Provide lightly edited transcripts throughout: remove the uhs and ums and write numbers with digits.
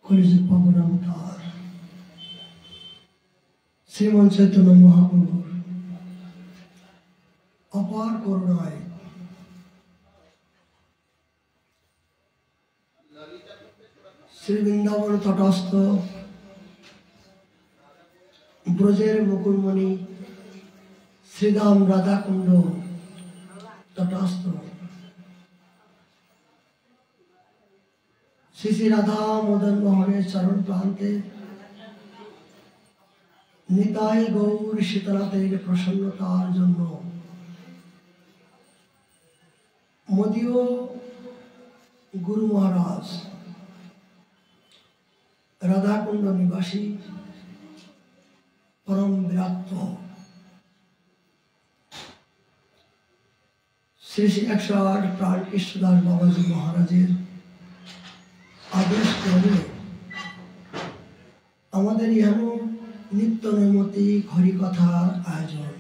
কলিযুগ পাবনাবতার শ্রীমন চৈতন্য মহাপ্রভুর অপার করুণায় শ্রী বৃন্দাবন তটস্থ ব্রজের মুকুটমণি শ্রীরাম রাধাকুণ্ড তটস্থ শ্রী শ্রী রাধা মদন মোহনের চরণ প্রান্তে নিতাই গৌর শীতলাতের প্রসন্নতার জন্য মদীয় গুরু মহারাজ রাধাকুণ্ড নিবাসী পরম বিরাট শ্রী শ্রী 108 প্রাণ কৃষ্ণদাস বাবাজি মহারাজের আদেশ করে আমাদের ইহানো নিত্য নৈমতি হরিকথার আয়োজন।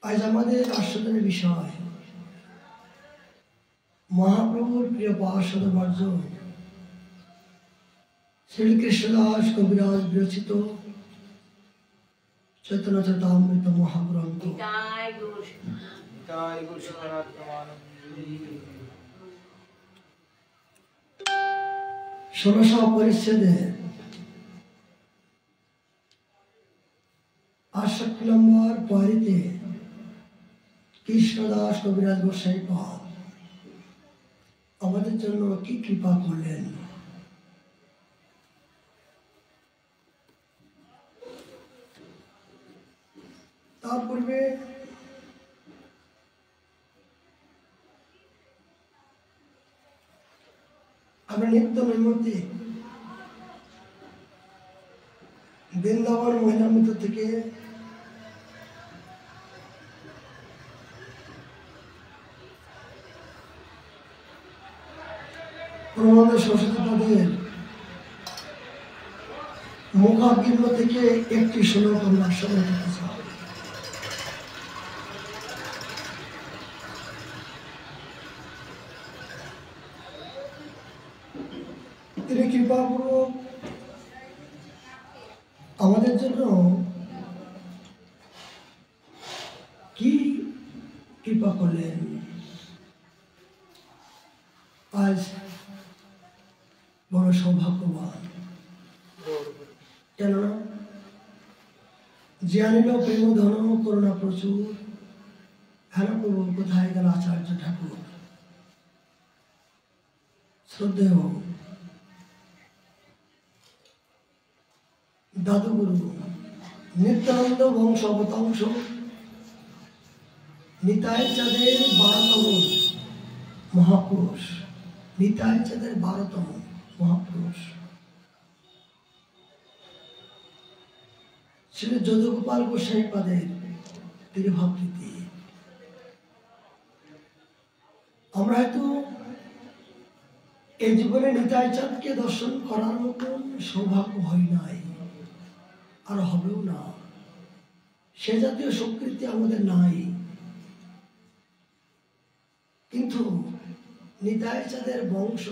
আজ আমাদের আস্বাদনের বিষয় মহাপ্রভুর প্রিয় পার্ষদ বর্জ শ্রীকৃষ্ণদাস কবিরাজ বিরচিত চৈতন্য চরিতামৃত মহাগ্রন্থ 1600 পরিচ্ছেদে 68 নম্বর পয়েতে কৃষ্ণদাস কবিরাজ গোসাই পাদ আমাদের জন্য কি কৃপা করলেন। তার পূর্বে আমরা নিত্য নৈমিত্তিক বৃন্দাবন মহিলামৃত থেকে প্রমাণ সরস্বতী পদের মুখাগ্নির্ম থেকে একটি শ্লোক আমরা শ্রবণ করতে চাই। তিনি কৃপাপূর্বক আমাদের জন্য কি কৃপা করলেন। আজ বড় সৌভাগ্যবান, কেননা যে আনিল প্রেম ধন করুণা প্রচুর, হেন প্রভু কোথায় গেল আচার্য ঠাকুর। শ্রদ্ধেয় দাদুগুরু নিত্যানন্দ বংশ অবতাংশ নিতাই চাঁদের 12তম মহাপুরুষ, নিতাই চাঁদের 12তম মহাপুরুষ শ্রী যদুগোপাল গোসাই পাদের তিরুভাবৃতি। আমরা হয়তো এই জীবনে নিতাই চাঁদকে দর্শন করার মতন সৌভাগ্য হয় নাই, আর হবেও না। সে জাতীয় স্বীকৃতি আমাদের নাই, কিন্তু নিতাই চাঁদের বংশ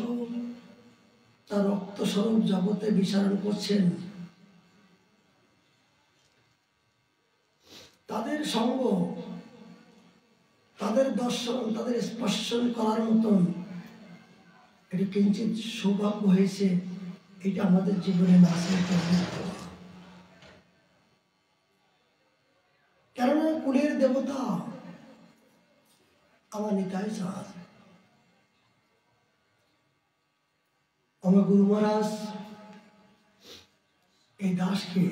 তার রক্তস্বরূপ জগতে বিচরণ করছেন। তাদের সঙ্গ, তাদের দর্শন, তাদের স্পর্শন করার মতন এটি কিঞ্চিত সৌভাগ্য হয়েছে। এটা আমাদের জীবনে নাসে, কেননা কুলের দেবতা আমার নিতাই চাঁদ। আমার গুরু মহারাজ এই দাসকে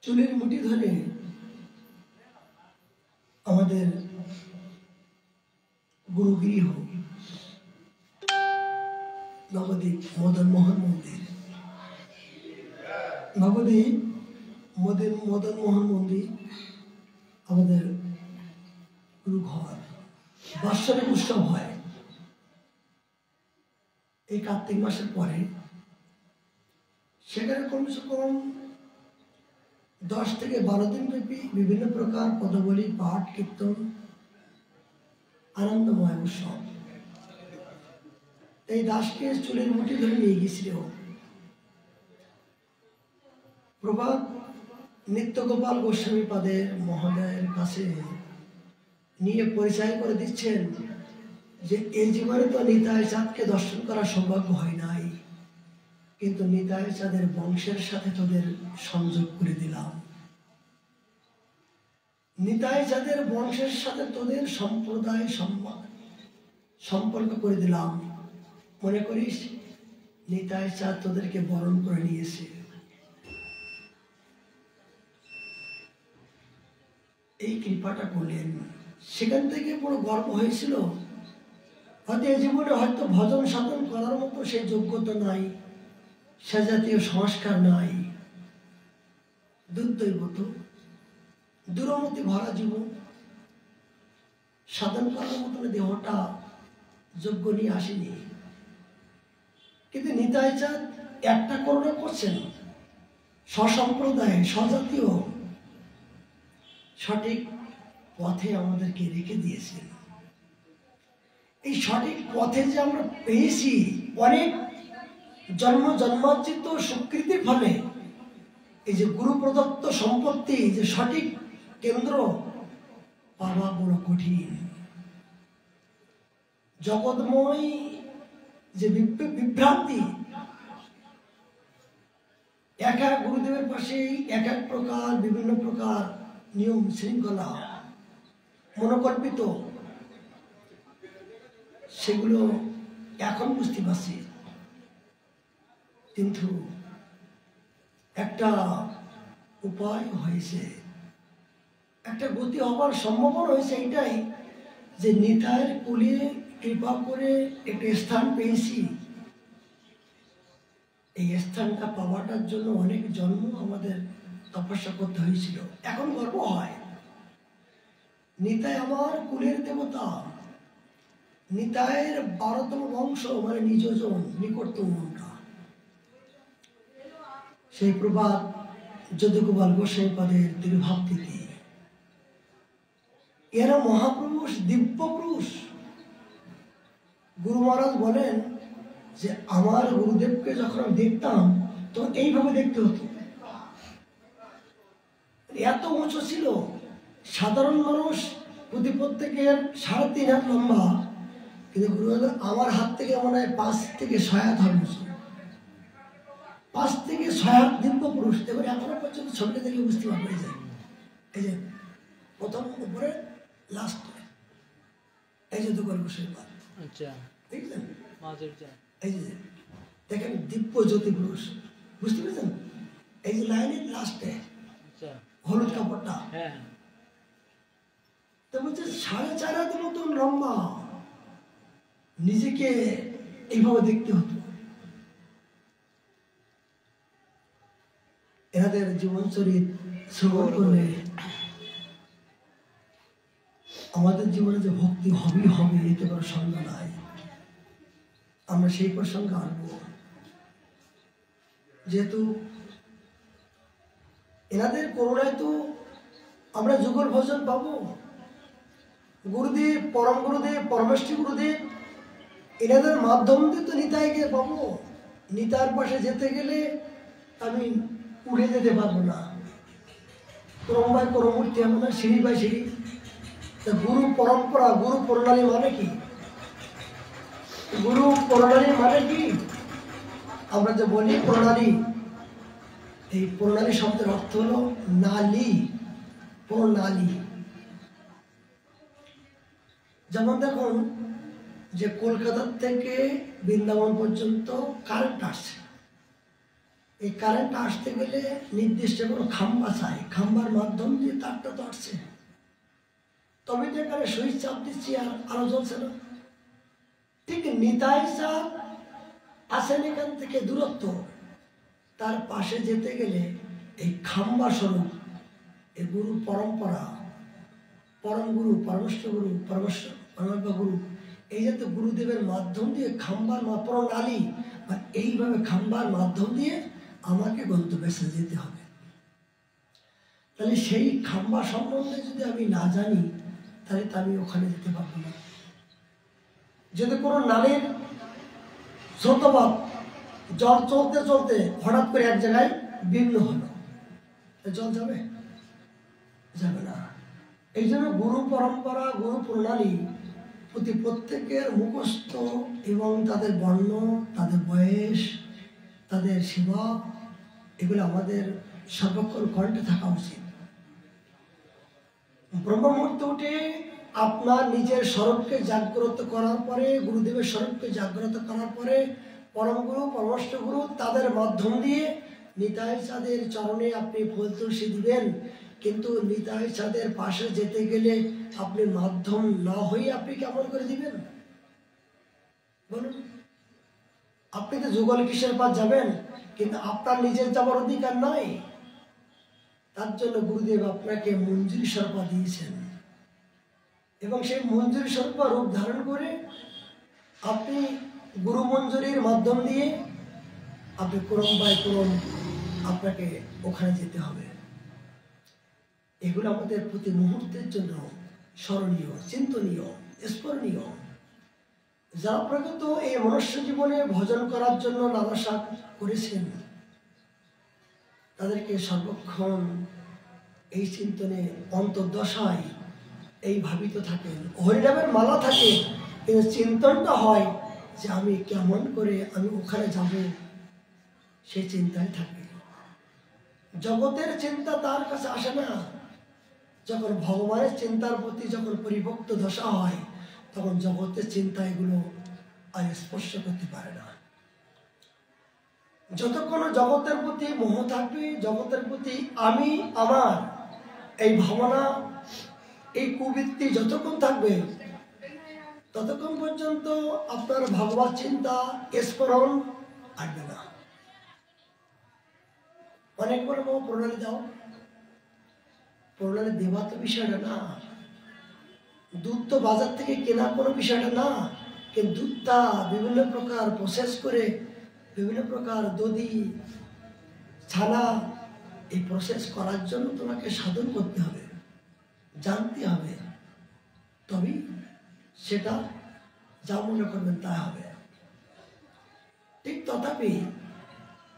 চুলের মুঠি ধরে আমাদের গুরুগৃহ নবদ্বীপ মদন মোহন মন্দির, নবদ্বীপ মদন মোহন মন্দির আমাদের গুরু ঘর। বাৎসরিক উৎসব হয় এই কার্তিক মাসের পরে। সেখানে কমসে কম 10 থেকে 12 দিন ব্যাপী বিভিন্ন প্রকার পদাবলী, পাঠ, কীর্তন আনন্দময় উৎসব। এই দাসকে চুলের মুঠি ধরে নিয়ে গেছিল। প্রভাত নিত্যগোপাল গোস্বামী পাদের মহোদয়ের কাছে নিয়ে পরিচয় করে দিচ্ছেন যে এই জীবনে তো নিতাই চাঁদকে দর্শন করার সৌভাগ্য হয় নাই, কিন্তু নিতাই চাঁদের বংশের সাথে তোদের সংযোগ করে দিলাম। নিতাই চাঁদের বংশের সাথে তোদের সম্প্রদায় সম্পর্ক করে দিলাম। মনে করিস নিতাই চাঁদ তোদেরকে বরণ করে নিয়েছে। এই কৃপাটা করলেন। সেখান থেকে বড় গর্ব হয়েছিল। হয়তো এই জীবনে হয়তো ভজন সাধন করার মতো সেই যোগ্যতা নাই, সে জাতীয় সংস্কার নাই। দুর্দৈবত দুরমতি ভরা জীবন, সাধন করার মতন দেহটা যোগ্য নিয়ে আসেনি। কিন্তু নিতাই চাঁদ একটা করুণা করছেন, স্বসম্প্রদায় স্বজাতীয় সঠিক পথে আমাদেরকে রেখে দিয়েছেন। এই সঠিক পথে যে আমরা পেয়েছি অনেক জন্ম জন্মার্জিত স্বীকৃতির ফলে, এই যে গুরু প্রদত্ত সম্পত্তি, যে সঠিক কেন্দ্র পাওয়া বড় কঠিন। জগৎময় যে বিভ্রান্তি, এক এক গুরুদেবের পাশেই এক এক প্রকার বিভিন্ন প্রকার নিয়ম শৃঙ্খলা মনোকল্পিত, সেগুলো এখন বুঝতে পারছি। কিন্তু একটা উপায় হয়েছে, একটা গতি হবার সম্ভাবনা হয়েছে এইটাই যে নিতাইয়ের কুলে কৃপা করে একটা স্থান পেয়েছি। এই স্থানটা পাওয়াটার জন্য অনেক জন্ম আমাদের তপস্যা করতে হয়েছিল। এখন গর্ব হয়, নিতাই আমার কুলের দেবতা, নিতাইয়ের 12তম বংশ, মানে নিজজন নিকটতম মনটা। সেই প্রভাত যদুগোপাল গোস্বামী পাদের তিরুভাবতিথি। এরা মহাপুরুষ, দিব্য পুরুষ। গুরু মহারাজ বলেন যে আমার গুরুদেবকে যখন আমি দেখতাম তো এইভাবে দেখতে হতো, এত উঁচু ছিল। সাধারণ মানুষ প্রত্যেকের 3.5 হাত লম্বা, কিন্তু গুরুদেব আমার হাত থেকে মনে হয় 5 থেকে 6 হাত হবে, 5 থেকে 6 হাত দিব্য পুরুষ। দেখুন এখনো পর্যন্ত ছবিটা দেখলে বুঝতে পারবে যায়। এই যে প্রথম উপরে লাস্ট, এই যে দুবার বসে পাত, আচ্ছা দেখলেন, এই যে দেখেন দিব্য জ্যোতি পুরুষ, বুঝতে পেরেছেন? এই যে লাইনের লাস্টে হলুদ কাপড়টা, তো বলছে 4.5 হাতের মতন লম্বা। নিজেকে এইভাবে দেখতে হতো। এনাদের জীবনচরিত শ্রবণ করলে আমাদের জীবনে যে ভক্তি হবেই হবে, এতে কোনো সন্দেহ নাই। আমরা সেই প্রসঙ্গে আনব, যেহেতু এনাদের করুণায় তো আমরা যুগল ভজন পাবো। গুরুদেব, পরম গুরুদেব, পরমেষ্ঠী গুরুদেব, এনাদের মাধ্যম দিয়ে তো নিতাইকে পাবো। নিতাইয়ের পাশে যেতে গেলে আমি উড়ে যেতে পারবো না, ক্রম বাই ক্রম উঠতে হবে না, সিঁড়ি বাই সিঁড়ি। তা গুরু পরম্পরা, গুরু প্রণালী মানে কি? গুরু প্রণালী মানে কি? আমরা যে বলি প্রণালী, এই প্রণালী শব্দের অর্থ হলো নালী, প্রণালী। যেমন দেখুন যে কলকাতার থেকে বৃন্দাবন পর্যন্ত কারেন্ট আসছে। এই কারেন্ট আসতে গেলে নির্দিষ্ট কোনো খাম্বা চাই, খাম্বার মাধ্যম দিয়ে তারটা তো আসছে, তবে তো এখানে সুইচ চাপ দিচ্ছি আর আলো জ্বলছে না। ঠিক নিতাই চাঁদ আসেন এখান থেকে দূরত্ব, তার পাশে যেতে গেলে এই খাম্বা স্বরূপ, এই গুরু পরম্পরা, পরম গুরু, পরমেশ্বর গুরু, পরমাত্মা গুরু, এই যাতে গুরুদেবের মাধ্যম দিয়ে খাম্বার প্রণালী, আর এইভাবে খাম্বার মাধ্যম দিয়ে আমাকে গন্তব্যে যেতে হবে। তাহলে সেই খাম্বা সম্বন্ধে যদি আমি না জানি, তাহলে তো আমি ওখানে যেতে পারবো না। যদি কোনো নারীর স্রোতবাদ জল চলতে চলতে হঠাৎ করে এক জায়গায় বিঘ্ন হলো, জল যাবে? যাবে না। এই জন্য গুরু পরম্পরা, গুরু প্রণালী প্রতি প্রত্যেকের মুখস্থ এবং তাদের বর্ণ, তাদের বয়স, তাদের সেবা, এগুলো আমাদের সর্বক্ষণ কণ্ঠে থাকা উচিত। ব্রহ্ম মুহূর্তে উঠে আপনার নিজের স্বরূপকে জাগ্রত করার পরে, গুরুদেবের স্বরূপকে জাগ্রত করার পরে পরম গুরু, পরমাষ্ট গুরু তাদের মাধ্যম দিয়ে নিতাই চাঁদের চরণে আপনি ফুল তুলসী দিবেন। কিন্তু নিতাই চাঁদের পাশে যেতে গেলে আপনি মাধ্যম না হয়ে আপনি কেমন করে দিবেন বলুন? আপনি তো যুগল কিসের পাশ যাবেন, কিন্তু আপনার নিজের যাবার অধিকার নাই। তার জন্য গুরুদেব আপনাকে মঞ্জুরি সর্পা দিয়েছেন, এবং সেই মঞ্জুরি সর্পা রূপ ধারণ করে আপনি গুরু মঞ্জুরির মাধ্যম দিয়ে আপনি ক্রম বাই ক্রম আপনাকে ওখানে যেতে হবে। এগুলো আমাদের প্রতি মুহূর্তের জন্য স্মরণীয়, চিন্তনীয়, স্মরণীয়। যারা প্রকৃত এই মনুষ্য জীবনে ভজন করার জন্য লালসা করেছেন, তাদেরকে সর্বক্ষণ এই চিন্তনে অন্তর্দশায় এই ভাবিত থাকেন। হরিনামের মালা থাকে, কিন্তু চিন্তনটা হয় যে আমি কেমন করে আমি ওখানে যাব, সেই চিন্তায় থাকে। জগতের চিন্তা তার কাছে আসে না। যখন ভগবানের চিন্তার প্রতি যখন পরিভক্ত দশা হয়, তখন জগতের চিন্তা এগুলো আর স্পর্শ করতে পারে না। যতক্ষণ জগতের প্রতি মোহ থাকবে, জগতের প্রতি আমি আমার এই ভাবনা, এই কুবৃত্তি যতক্ষণ থাকবে, ততক্ষণ পর্যন্ত আপনার ভগবত চিন্তা স্মরণ আসবে না। অনেক বড় প্রণালী দাও, প্রণালী দেওয়া তো বিষয়টা না। দুধ তো বাজার থেকে কেনা কোনো বিষয়টা না, কিন্তু দুধটা বিভিন্ন প্রকার প্রসেস করে, বিভিন্ন প্রকার দধি, ছানা, এই প্রসেস করার জন্য তোমাকে সাধন করতে হবে, জানতে হবে, তবেই সেটা যা মনে করবেন তা হবে। ঠিক তথাপি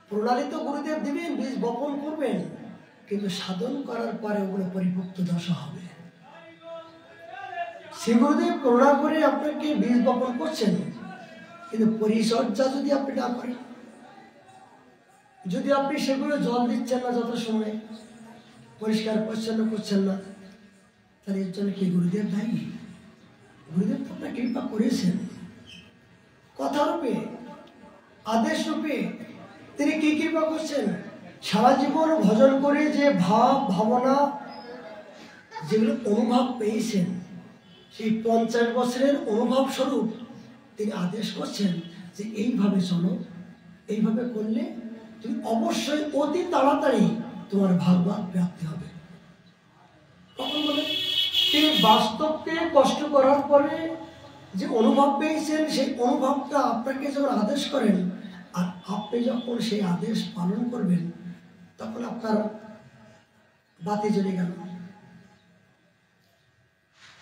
প্রণালী তো গুরুদেব দিবেন, বীজ বপন করবেন, কিন্তু সাধন করার পরে ওগুলো পরিপক্ত দশা হবে। শ্রী গুরুদেব করুণা করে আপনাকে বীজ বপন করছেন, কিন্তু পরিচর্যা যদি আপনি না করেন, যদি আপনি সেগুলো জল দিচ্ছেন না, যত সময় পরিষ্কার পরিচ্ছন্ন করছেন না, তাহলে এর জন্য কি গুরুদেব দায়ী? গুরুদেব তো আপনার কৃপা করেছেন, কথা রূপে, আদেশ রূপে তিনি কি কৃপা করছেন? সারা জীবন ভজন করে যে ভাব ভাবনা যেগুলো অনুভব পেয়েছেন, সেই 50 বছরের অনুভব স্বরূপ তিনি আদেশ করছেন যে এইভাবে চলো, এইভাবে করলে তুমি অবশ্যই অতি তাড়াতাড়ি তোমার ভাগবত প্রাপ্তি হবে। কখন বলে? তিনি বাস্তবকে কষ্ট করার পরে যে অনুভব পেয়েছেন, সেই অনুভবটা আপনাকে যখন আদেশ করেন, আর আপনি যখন সেই আদেশ পালন করবেন, তখন আপনার বাতি জ্বলে গেল।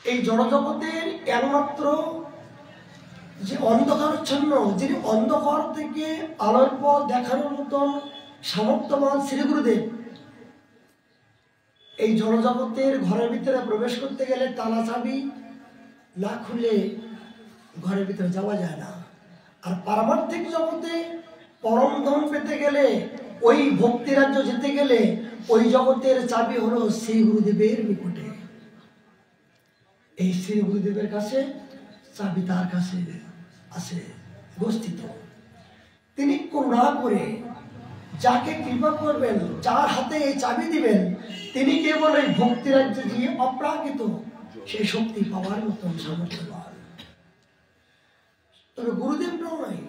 এই জড়জগতের একমাত্র যে অন্ধকারচ্ছন্ন, যিনি অন্ধকার থেকে আলোর পথ দেখানোর মতন সামর্থ্যবান শ্রী গুরুদেব, এই জড়জগতের ঘরের ভিতরে প্রবেশ করতে গেলে তালা চাবি না খুলে ঘরের ভিতরে যাওয়া যায় না। আর পারমার্থিক জগতে পরম ধন পেতে গেলে, ওই ভক্তি রাজ্য যেতে গেলে, ওই জগতের চাবি হলো শ্রী গুরুদেবের নিকটে। এই শ্রী গুরুদেবের কাছে চাবি তার কাছে আছে উপস্থিত। তিনি করুণা করে যাকে কৃপা করবেন, যার হাতে এই চাবি দিবেন, তিনি কেবল এই ভক্তি রাজ্যে গিয়ে অপ্রাকৃত সেই শক্তি পাওয়ার মতন সামর্থ্যবান। তবে গুরুদেব নয়,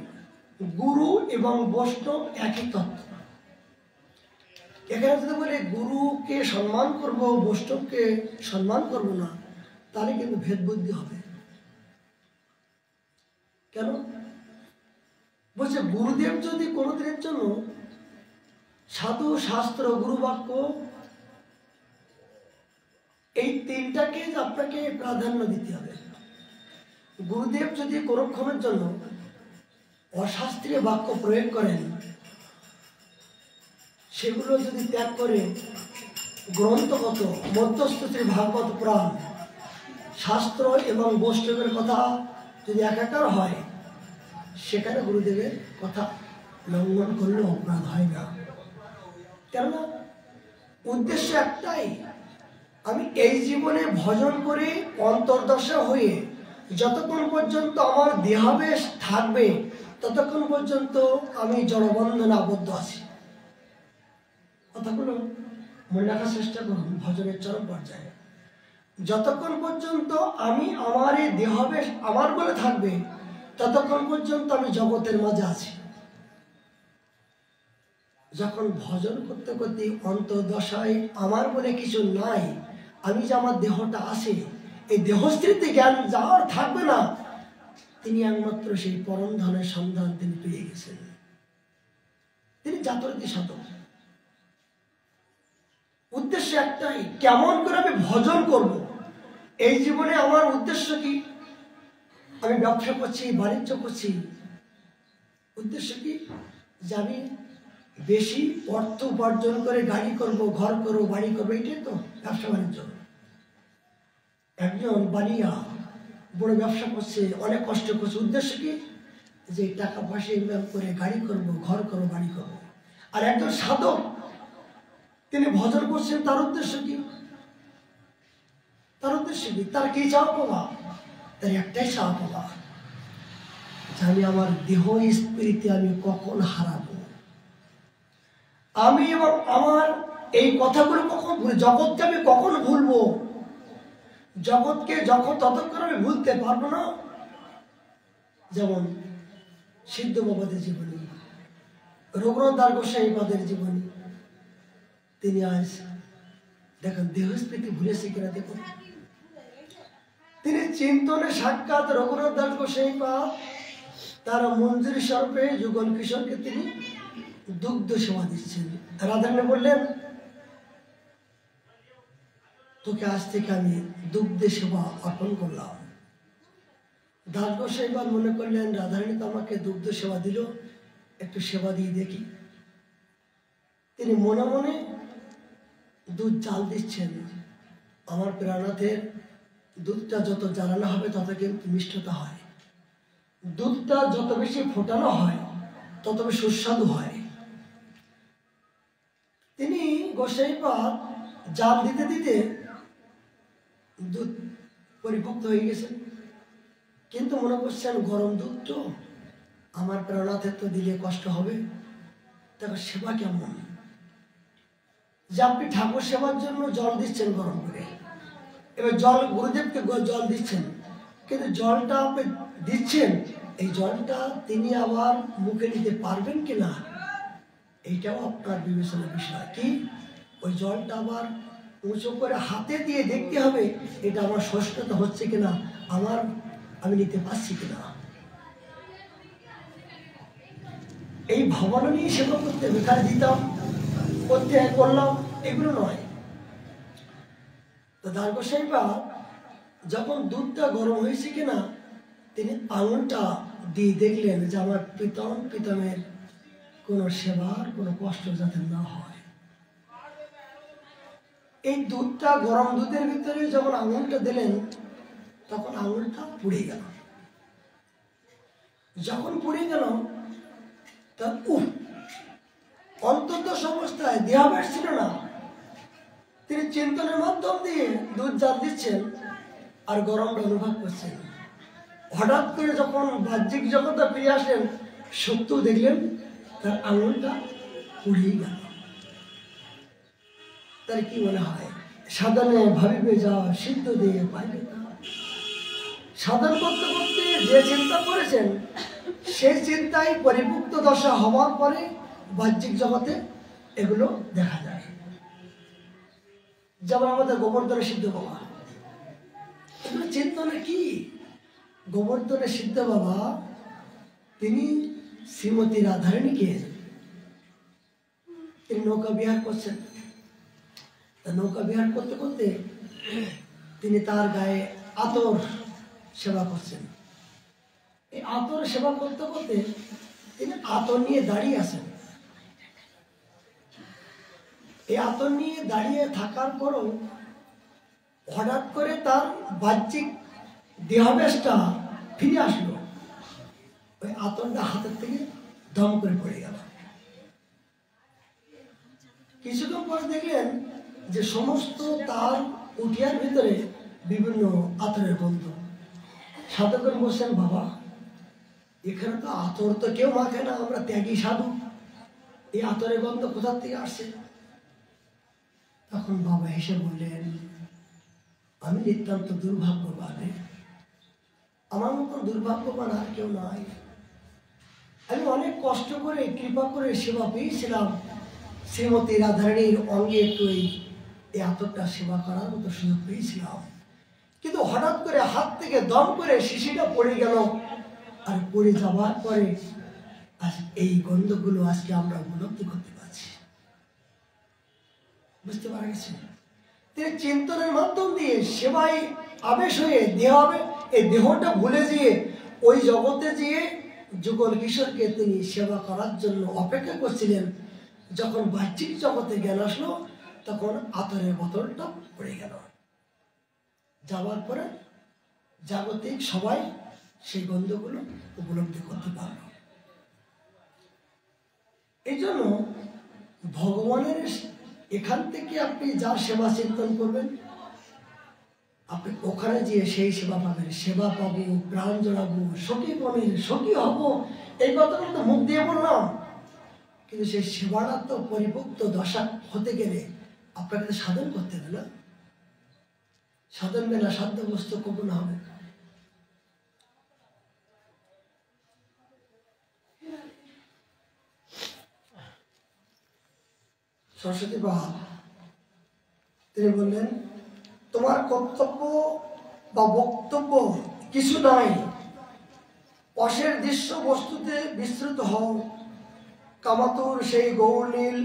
গুরু এবং বৈষ্ণব একই তত্ত্ব। এখানে যদি বলে গুরুকে সম্মান করব, বৈষ্ণবকে সম্মান করব না, তাহলে কিন্তু ভেদ বুদ্ধি হবে। কেন বলছে? গুরুদেব যদি কোনোদিনের জন্য সাধু, শাস্ত্র, গুরু বাক্য, এই তিনটাকে আপনাকে প্রাধান্য দিতে হবে। গুরুদেব যদি কোনক্ষণের জন্য অশাস্ত্রীয় বাক্য প্রয়োগ করেন, সেগুলো যদি ত্যাগ করে গ্রন্থগত মধ্যস্থির ভাগবত পুরাণ শাস্ত্র এবং বৈষ্ণবের কথা যদি একাকার হয়, সেখানে গুরুদেবের কথা লঙ্ঘন করলেও অপরাধ হয় না। কেননা উদ্দেশ্য একটাই, আমি এই জীবনে ভজন করে অন্তর্দশা হয়ে যতক্ষণ পর্যন্ত আমার দেহাবেশ থাকবে ততক্ষণ পর্যন্ত আমি জড়বন্ধনে আবদ্ধ আছি। কথাগুলো মনে রাখার চেষ্টা করুন। ভজনের চরম পর্যায়ে যতক্ষণ পর্যন্ত আমি আমার এই দেহাবেশ আমার বলে থাকবে ততক্ষণ পর্যন্ত আমি জগতের মাঝে আছি। যখন ভজন করতে করতে অন্তর্দশায় আমার বলে কিছু নাই, আমি যে আমার দেহটা আছে, এই দেহস্থিতিতে জ্ঞান যাওয়ার থাকবে না, তিনি একমাত্র সেই পরম ধনের সন্ধান তিনি পেয়ে গেছেন। তিনি জাতরতি সাধক। উদ্দেশ্য একটাই, কেমন করে আমি ভজন করব। এই জীবনে আমার উদ্দেশ্য কি? আমি ব্যবসা করছি, বাণিজ্য করছি, উদ্দেশ্য কি? যে আমি বেশি অর্থ উপার্জন করে গাড়ি করব, ঘর করবো, বাড়ি করবো, এটাই তো ব্যবসা বাণিজ্য। একজন বানিয়া বড় ব্যবসা করছে, অনেক কষ্ট করছে, উদ্দেশ্য কি? যে টাকা পয়সা ইনকাম করে গাড়ি করব, ঘর করবো, বাড়ি করবো। আর একজন সাধক তিনি ভজন করছেন, তার উদ্দেশ্য কি? তার উদ্দেশ্য কি? তার কি চাওয়া পাওয়া? তার একটাই চাওয়া পাওয়া, যে আমি আমার দেহ স্পিরিতে আমি কখন হারাবো, আমি এবং আমার এই কথাগুলো কখন জগৎকে আমি কখন ভুলবো। জগৎকে যখন ততক্ষণ আমি ভুলতে পারবো না। যেমন সিদ্ধ বাবাদের জীবনী, রঘুনাথ দাস গোস্বামী পাদের জীবনী, তিনি আজ দেখেন দেহস্মৃতি ভুলেছে কিনা দেখুন। তিনি চিন্তনে সাক্ষাৎ রঘুনাথ দাস গোস্বামী পাদ তার মঞ্জুরি স্বরূপে যুগল কিশোরকে তিনি দুগ্ধ সেবা দিচ্ছেন। রাধারানী বললেন, তোকে আজ থেকে আমি দুগ্ধ সেবা অর্পণ করলাম। দাস গোস্বামী পাদ মনে করলেন, রাধারানী তো আমাকে দুগ্ধ সেবা দিল, একটু সেবা দিয়ে দেখি। তিনি মনে মনে দুধ জাল দিচ্ছেন। আমার প্রাণনাথের দুধটা যত জ্বালানো হবে তত কিন্তু মিষ্টতা হয়, দুধটা যত বেশি ফোটানো হয় তত বেশি সুস্বাদু হয়। তিনি গোস্বামী পাদ জাল দিতে দিতে দুধ পরিপক্ত হয়ে গেছেন, কিন্তু মনে করছেন গরম দুধ তো আমার প্রাণনাথের তো দিলে কষ্ট হবে, তারপর সেবা কেমন? যে আপনি ঠাকুর সেবার জন্য জল দিচ্ছেন গরম করে, এবার জল গুরুদেবকে জল দিচ্ছেন, কিন্তু জলটা আপনি দিচ্ছেন, এই জলটা তিনি আবার মুখে নিতে পারবেন কিনা এইটাও আপনার বিবেচনার বিষয়। কি ওই জলটা আবার উঁচু করে হাতে দিয়ে দেখতে হবে এটা আমার শোষণতা হচ্ছে কিনা, আমি নিতে পারছি কিনা। এই ভাবনা নিয়ে সেবা করতে বেকার দিতাম, করতে করলাম, এগুলো নয়। তো দাস গোস্বামী পাদ যখন দুধটা গরম হয়েছে কিনা তিনি আঙুলটা দিয়ে দেখলেন যে আমার প্রীতমের কোনো সেবার কোনো কষ্ট যাতে না হয়। এই দুধটা গরম দুধের ভিতরে যখন আঙুলটা দিলেন তখন আঙুলটা পুড়ে গেল। যখন পুড়ে গেল তা অন্তত অবস্থায় দেহাবেশ ছিল না, তিনি চিন্তনের মাধ্যম দিয়ে দুধ জাল দিচ্ছেন আর গরমটা অনুভব করছেন। হঠাৎ করে যখন বাহ্যিক জগতে ফিরে আসেন সত্য দেখলেন তার আঙুলটা পুড়িয়ে গেল। তার কি মনে হয়? সাধনে ভাবিবে যা সিদ্ধ দিয়ে পাইবে তা। সাধন করতে করতে যে চিন্তা করেছেন সেই চিন্তায় পরিপুক্ত দশা হওয়ার পরে বাহ্যিক জগতে এগুলো দেখা যায়। যেমন আমাদের গোবর্ধনে সিদ্ধ বাবা, এগুলো চিন্তনে কি? গোবর্ধনে সিদ্ধ বাবা তিনি শ্রীমতী রাধারানীকে তিনি নৌকা বিহার করছেন। নৌকা বিহার করতে করতে তিনি তার গায়ে আতর সেবা করছেন। আতর সেবা করতে করতে তিনি আতর নিয়ে দাঁড়িয়ে আছেন। এই আতর নিয়ে দাঁড়িয়ে থাকার পরও হঠাৎ করে তার বাহ্যিক দেহাবেশটা ফিরে আসলো, ওই আতরটা হাতের থেকে দম করে পড়ে গেল। কিছুক্ষণ পর দেখলেন যে সমস্ত তার উঠিয়ার ভিতরে বিভিন্ন আতরের গন্ধ। সাধকগণ বলছেন, বাবা এখানে তো আতর তো কেউ মাখে না, আমরা ত্যাগী সাধু, এই আতরের গন্ধ কোথার থেকে আসছে? তখন বাবা হেসে বললেন, আমি নিতান্ত দুর্ভাগ্যবান, আমার মতন দুর্ভাগ্যবান আর কেউ নাই। আমি অনেক কষ্ট করে কৃপা করে সেবা পেয়েছিলাম, শ্রীমতী রাধারানীর অঙ্গে একটু এই আতরটা সেবা করার মতো সুযোগ পেয়েছিলাম, কিন্তু হঠাৎ করে হাত থেকে দম করে শিশিটা পড়ে গেল। আর পড়ে যাওয়ার পরে আজ এই গন্ধগুলো আজকে আমরা উপলব্ধি করতে পারছি। বুঝতে পারা গেছে? তিনি চিন্তনের মাধ্যম দিয়ে সেবায় আবেশ হয়ে এই দেহটা ভুলে গিয়ে ওই জগতে গিয়ে যুগল কিশোরকে তিনি সেবা করার জন্য অপেক্ষা করছিলেন। যখন বাহ্যিক জগতে জ্ঞান আসলো তখন আতরের বোতলটা পড়ে গেল। যাওয়ার পরে জাগতিক সবাই সেই গন্ধগুলো উপলব্ধি করতে পারল। এই জন্য ভগবানের এখান থেকে আপনি যার সেবা চিন্তন করবেন, আপনি ওখানে গিয়ে সেই সেবা পাবেন। সেবা পাবো, প্রাণ জড়াবো, সখী বনের সখী হব, এই কথাটা তো মুখ দিয়ে বললাম, কিন্তু সেই সেবাটা তো পরিপক্ত দশা হতে গেলে আপনাকে সাধন করতে হবে না? সাধন মেলা সাধ্য বস্তু কখন হবে? সরস্বতী বা তিনি বললেন, তোমার কর্তব্য বা বক্তব্য কিছু নাই, অশের দৃশ্য বস্তুতে বিস্তৃত হও, কামাতুর সেই গৌরনীল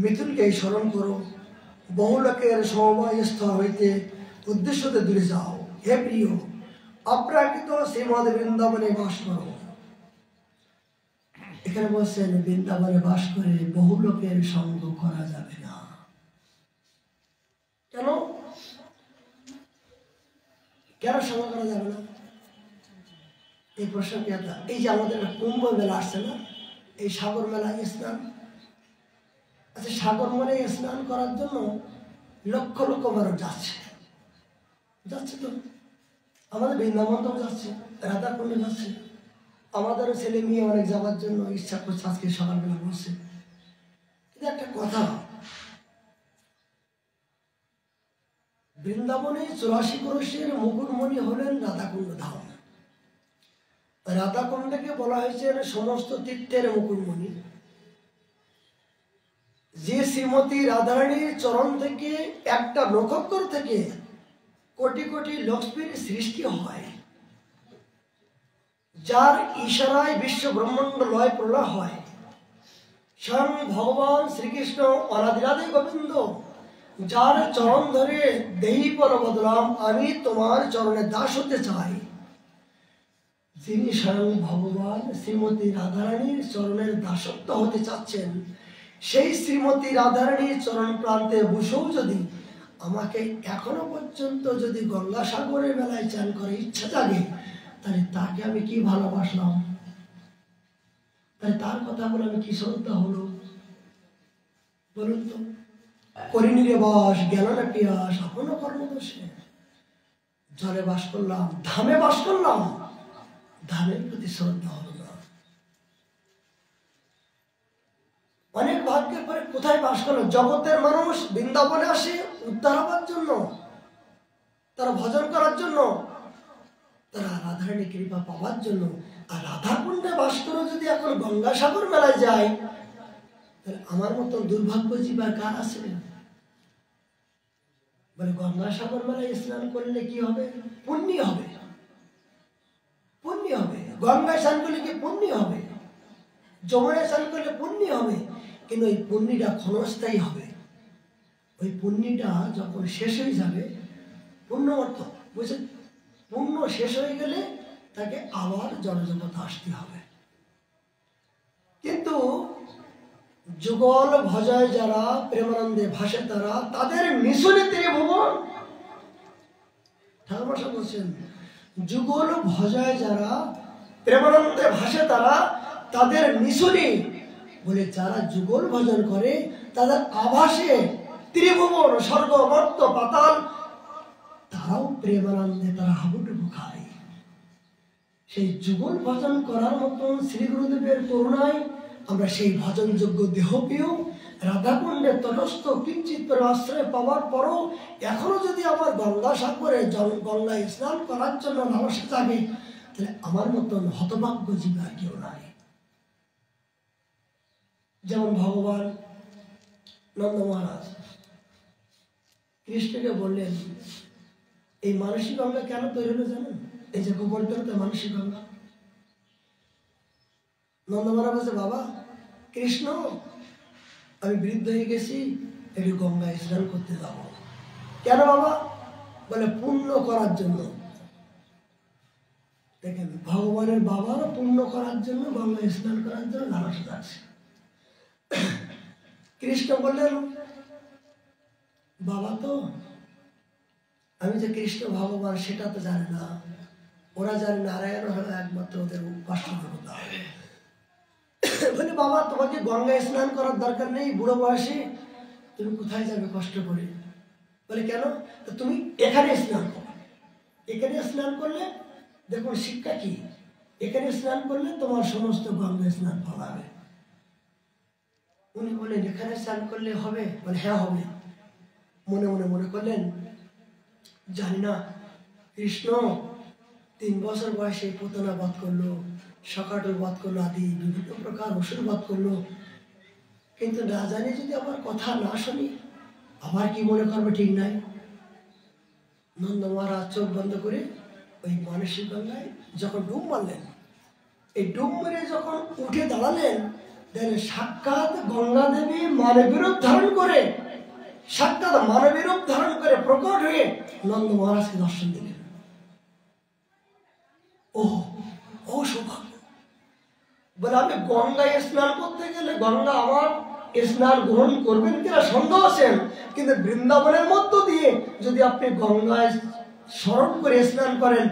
মিথুনকে স্মরণ করো, বহুলোকের সমবায় স্থল হইতে উদ্দেশ্যতে দূরে যাও। হে প্রিয়, অপ্রাকৃত শ্রীমদ বৃন্দাবনে বাস করো। এখানে বলছেন বৃন্দাবনে বাস করে বহু লোকের সঙ্গ করা যাবে না। কেন কেন সঙ্গ করা যাবে না? এই প্রসঙ্গে এই যে আমাদের কুম্ভ মেলা আসছে না, এই সাগর মেলায় স্নান, আচ্ছা সাগর মেলায় স্নান করার জন্য লক্ষ লক্ষ মানুষ যাচ্ছে তো, আমাদের বৃন্দাবন যাচ্ছে, রাধাকুণ্ডে যাচ্ছে, আমাদেরও ছেলে মেয়ে অনেক যাওয়ার জন্য ইচ্ছা করছে, আজকে সকালবেলা বসছে। কিন্তু একটা কথা, বৃন্দাবনে 84 ক্রোশের মুকুটমণি হলেন রাধাকুণ্ড ধাম। রাধাকুণ্ডকে বলা হয়েছে সমস্ত তীর্থের মুকুটমণি। যে শ্রীমতী রাধারানীর চরণ থেকে একটা নক্ষত্র থেকে কোটি কোটি লক্ষ্মীর সৃষ্টি হয়, যার ইশারায় বিশ্ব ব্রহ্মাণ্ড লয় প্রলয় হয়, স্বয়ং ভগবান শ্রীকৃষ্ণ অনাদিরাধে গোবিন্দ যার চরণ ধরে দেহি পর বদলাম, আমি তোমার চরণে দাস হতে চাই, যিনি স্বয়ং ভগবান শ্রীমতী রাধারানীর চরণের দাসত্ব হতে চাচ্ছেন, সেই শ্রীমতী রাধারানীর চরণ প্রান্তে বসেও যদি আমাকে এখনো পর্যন্ত যদি গঙ্গাসাগরের বেলায় চান করে ইচ্ছা জাগে, তাহলে তাকে আমি কি ভালোবাসলাম, তাহলে তার কথা বলে আমি কি শ্রদ্ধা হলো বলুন তো? করিনি রে বাস, গেল না পিয়াস, এখনো কর্মদোষে জলে বাস করলাম, ধামে বাস করলাম, ধামের প্রতি শ্রদ্ধা হলো না। অনেক ভাগ্যের পরে কোথায় বাস করলো? জগতের মানুষ বৃন্দাবনে আসে উদ্ধার হবার জন্য, তারা ভজন করার জন্য, তারা রাধারানী কৃপা পাওয়ার জন্য। আর রাধাকুণ্ডে বাস করে যদি এখন গঙ্গাসাগর মেলায় যায়, তাহলে আমার মতো দুর্ভাগ্য জীবার কার আছে? বলে গঙ্গাসাগর মেলায় স্নান করলে কি হবে? পুণ্য হবে, পুণ্য হবে। গঙ্গায় স্নান করলে কি পুণ্য হবে? যমুনায় স্নান করলে পুণ্য হবে, কিন্তু ওই পুণ্যটা ক্ষণস্থায়ী হবে। ওই পুণ্যটা যখন শেষ হয়ে যাবে, পুণ্য অর্থ বুঝছেন, পুণ্য শেষ হয়ে গেলে তাকে আবার জড়জগতে আসতে হবে। কিন্তু যুগল ভজায় যারা, প্রেমানন্দে ভাসে তারা, তাদের মিশনে ত্রিভুবন। ঠাকুর মশাই বলছেন, যুগল ভজায় যারা, প্রেমানন্দে ভাসে তারা, তাদের মিশনে, বলে যারা যুগল ভজন করে তাদের আভাসে ত্রিভুবন, স্বর্গ মর্ত পাতাল, তারাও প্রেমানন্দে তারা হাবুডুবু খায়। সেই যুগল ভজন করার মতন শ্রী গুরুদেবের করুণায় আমরা সেই ভজনযোগ্য দেহ পেয়েও রাধাকুণ্ডে তটস্থ কিঞ্চিত আশ্রয় পাওয়ার পরও এখনো যদি আমার গঙ্গা সাগরে গঙ্গায় স্নান করার জন্য লালসা জাগে, তাহলে আমার মতন হতভাগ্য জীব আর কেউ নাই। যেমন ভগবান নন্দ মহারাজ কৃষ্ণকে বললেন, এই মানসিক গঙ্গা কেন তৈরি হলো জানেন? এই যে গোবর্ধনটা মানসিক গঙ্গা। নন্দ মহারাজ বলছে, বাবা কৃষ্ণ, আমি বৃদ্ধ হয়ে গেছি, একটু গঙ্গায় স্নান করতে যাব। কেন বাবা? বলে পুণ্য করার জন্য। দেখেন, ভগবানের বাবার পুণ্য করার জন্য, গঙ্গায় স্নান করার জন্য লালসা যাচ্ছে। কৃষ্ণ বললেন, বাবা তো আমি যে কৃষ্ণ ভগবান সেটা তো জানে না, ওরা জানে নারায়ণ হলো একমাত্র ওদের উপাস্য দেবতা। বলে, বাবা তোমাকে গঙ্গায় স্নান করার দরকার নেই, বুড়ো বয়সে তুমি কোথায় যাবে কষ্ট করে? বলে কেন? তো তুমি এখানে স্নান করো। এখানে স্নান করলে দেখুন শিক্ষা কি, এখানে স্নান করলে তোমার সমস্ত গঙ্গায় স্নান ফলাবে। উনি বললেন, এখানে স্নান করলে হবে? বলে হ্যাঁ হবে। মনে মনে মনে করলেন, জানি না কৃষ্ণ 3 বছর বয়সে পুতনা বধ করলো, সকাটুর বধ করলো, আদি বিভিন্ন প্রকার অসুর বধ করলো, কিন্তু না জানি যদি আমার কথা না শুনি আবার কি মনে করবে ঠিক নাই। নন্দ মহারাজ চোখ বন্ধ করে ওই মানসিক গঙ্গায় যখন ডুব মারলেন, এই ডুব মেরে যখন উঠে দাঁড়ালেন, দেখলেন সাক্ষাৎ গঙ্গা দেবী মানবী রূপ ধারণ করে, সাক্ষাৎ মানবী রূপ ধারণ করে প্রকট হয়ে নন্দ মহারাজকে দর্শন দিলেন। ও ও সৌভাগ্য! বলে আমি গঙ্গায় স্নান করতে গেলে গঙ্গা আমার স্নান গ্রহণ করবেন কিনা সন্দেহ আছেন, কিন্তু বৃন্দাবনের মধ্য দিয়ে যদি আপনি গঙ্গায় স্মরণ করে স্নান করেন,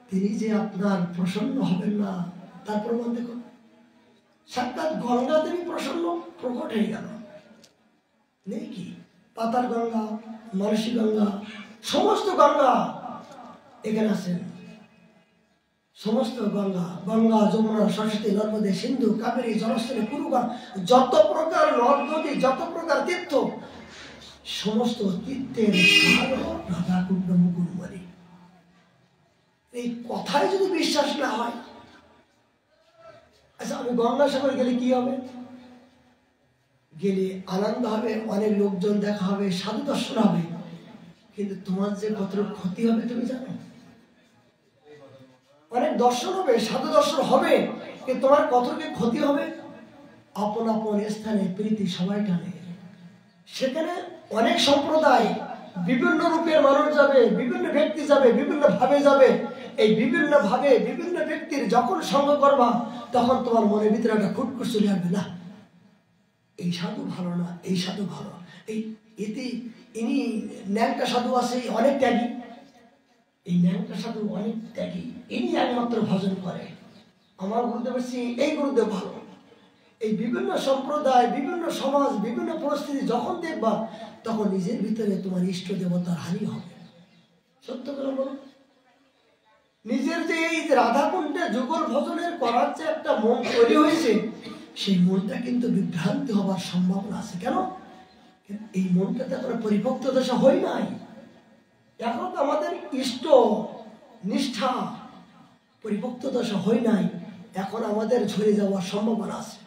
তিনি যে আপনার প্রসন্ন হবেন না তার প্রমাণ দেখুন। সাক্ষাৎ গঙ্গা দেবী প্রসন্ন প্রকট হয়ে গেল। নেই কি পাতাল গঙ্গা, মানসী গঙ্গা, সমস্ত গঙ্গা এখানে আছেন। সমস্ত গঙ্গা, গঙ্গা, যমুনা, সরস্বতী, নর্মদে, সিন্ধু, কাবেরী, জলস্থলী, পুরুগা, যত প্রকার নদ নদী, যত প্রকার তীর্থ, সমস্ত তীর্থের রাধাকুণ্ড মুকুটমণি। এই কথায় যদি বিশ্বাস না হয়, আচ্ছা আমি গঙ্গাসাগরে গেলে কি হবে? গেলে আনন্দ হবে, অনেক লোকজন দেখা হবে, সাধু দর্শন হবে, কিন্তু তোমার যে কতটুকু ক্ষতি হবে তুমি জানো? অনেক দর্শন হবে, সাধু দর্শন হবে, কিন্তু তোমার কতটুকু ক্ষতি হবে? আপন আপন স্থানে প্রীতি সবাই টানে। সেখানে অনেক সম্প্রদায়, বিভিন্ন রূপের মানুষ যাবে, বিভিন্ন ব্যক্তি যাবে, বিভিন্ন ভাবে যাবে। এই বিভিন্ন ভাবে বিভিন্ন ব্যক্তির যখন সঙ্গ করবা, তখন তোমার মনের ভিতরে একটা খুটখুট চলে আসবে, না এই সাধু ভালো না, এই সাধু ভালো, এই এতে ইনি ন্যাংটা সাধু আছে অনেক ত্যাগী, এই ন্যাংটা সাধু অনেক ত্যাগী, ইনি একমাত্র ভজন করে, আমার গুরুদেব এই গুরুদেব ভালো। এই বিভিন্ন সম্প্রদায়, বিভিন্ন সমাজ, বিভিন্ন পরিস্থিতি যখন দেখবা, তখন নিজের ভিতরে তোমার ইষ্ট দেবতার হানি হবে। সত্য করে বলো, নিজের যে এই রাধাকুণ্ডে যুগল ভজনের করার যে একটা মন তৈরি হয়েছে, সেই মনটা কিন্তু বিভ্রান্তি হবার সম্ভাবনা আছে। কেন? এই মনটাতে এখন পরিপক্ত দশা হয় নাই, এখন তো আমাদের ইষ্ট নিষ্ঠা পরিপক্ত দশা হয় নাই, এখন আমাদের ঝরে যাওয়ার সম্ভাবনা আছে।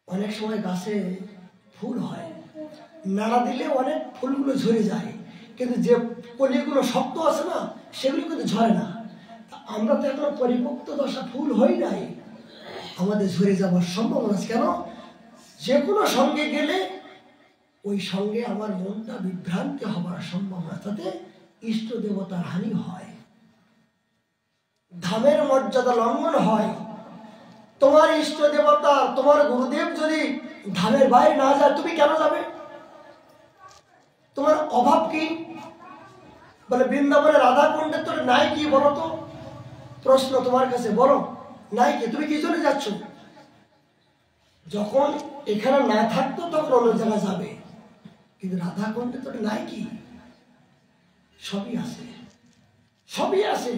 অনেক সময় গাছে ফুল হয়, নাড়া দিলে অনেক ফুলগুলো ঝরে যায়, কিন্তু যে কলিগুলো শক্ত আছে না, সেগুলো কিন্তু ঝরে না। আমরা তো এখন পরিপক্ত দশা ফুল হই নাই, আমাদের ঝরে যাওয়ার সম্ভাবনা আছে। কেন? যে কোনো সঙ্গে গেলে ওই সঙ্গে আমার মনটা বিভ্রান্তি হবার সম্ভাবনা, তাতে ইষ্ট দেবতার হানি হয়। ধামের মর্যাদা লঙ্ঘন হয়, তোমার ইষ্ট দেবতা তোমার গুরুদেব যদি ধামের বাইরে না যায়, তুমি কেন যাবে? তোমার অভাব কি? বলে বৃন্দাবনে রাধা কুণ্ডে তোর নাই কি বলো তো? প্রশ্ন তোমার কাছে, বলো নাই কি? তুমি কি জন্য যাচ্ছ? যখন এখানে না থাকতো তখন অন্য জায়গায় যাবে, কিন্তু রাধা কুণ্ডে তোর নাই কি? সবই আছে, সবই আছে।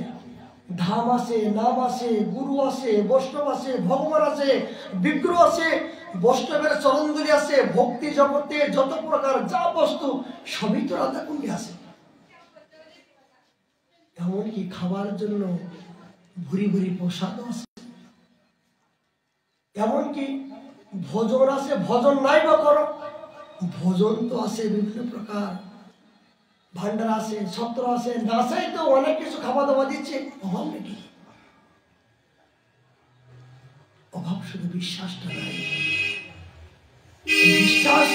ধাম আছে, নাম আছে, গুরু আছে, বৈষ্ণব আছে, ভগবান আছে, বিগ্রহ আছে, বৈষ্ণবের চরণধুলি আছে, ভক্তি জগতে যত প্রকার যা বস্তু সবই তো রাধা কুণ্ডে আছে। এমনকি খাবার জন্য ভুরি ভুরি প্রসাদ আছে, এমনকি ভোজন আছে। ভোজন নাই বা করো, ভোজন তো আছে বিভিন্ন প্রকার, ভান্ডার আছে, ছত্র আছে, নাচাই তো অনেক কিছু খাওয়া দাওয়া দিচ্ছে। অভাব নাকি? অভাব শুধু বিশ্বাসটা নাই। বিশ্বাস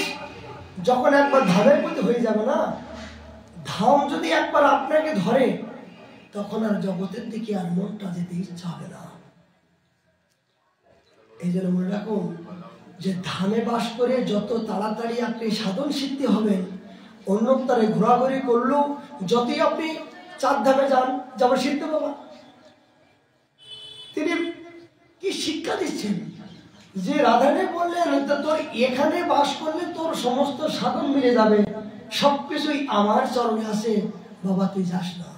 যখন একবার ধামের প্রতি হয়ে যাবে না, ধাম যদি একবার আপনাকে ধরে, তখন আর জগতের দিকে আর মনটা যেতে ইচ্ছা হবে না। এই জন্য মনে রাখুন যে ধামে বাস করে যত তাড়াতাড়ি আপনি সাধন সিদ্ধি হবেন, অন্য তারে ঘোরাঘুরি করলেও যতই আপনি 4 ধামে যান, যেমন সিদ্ধ বাবা তিনি কি শিক্ষা দিচ্ছেন যে রাধানে বললেন তোর এখানে বাস করলে তোর সমস্ত সাধন মিলে যাবে, সবকিছুই আমার চরণে আছে, বাবা তুই যাস না।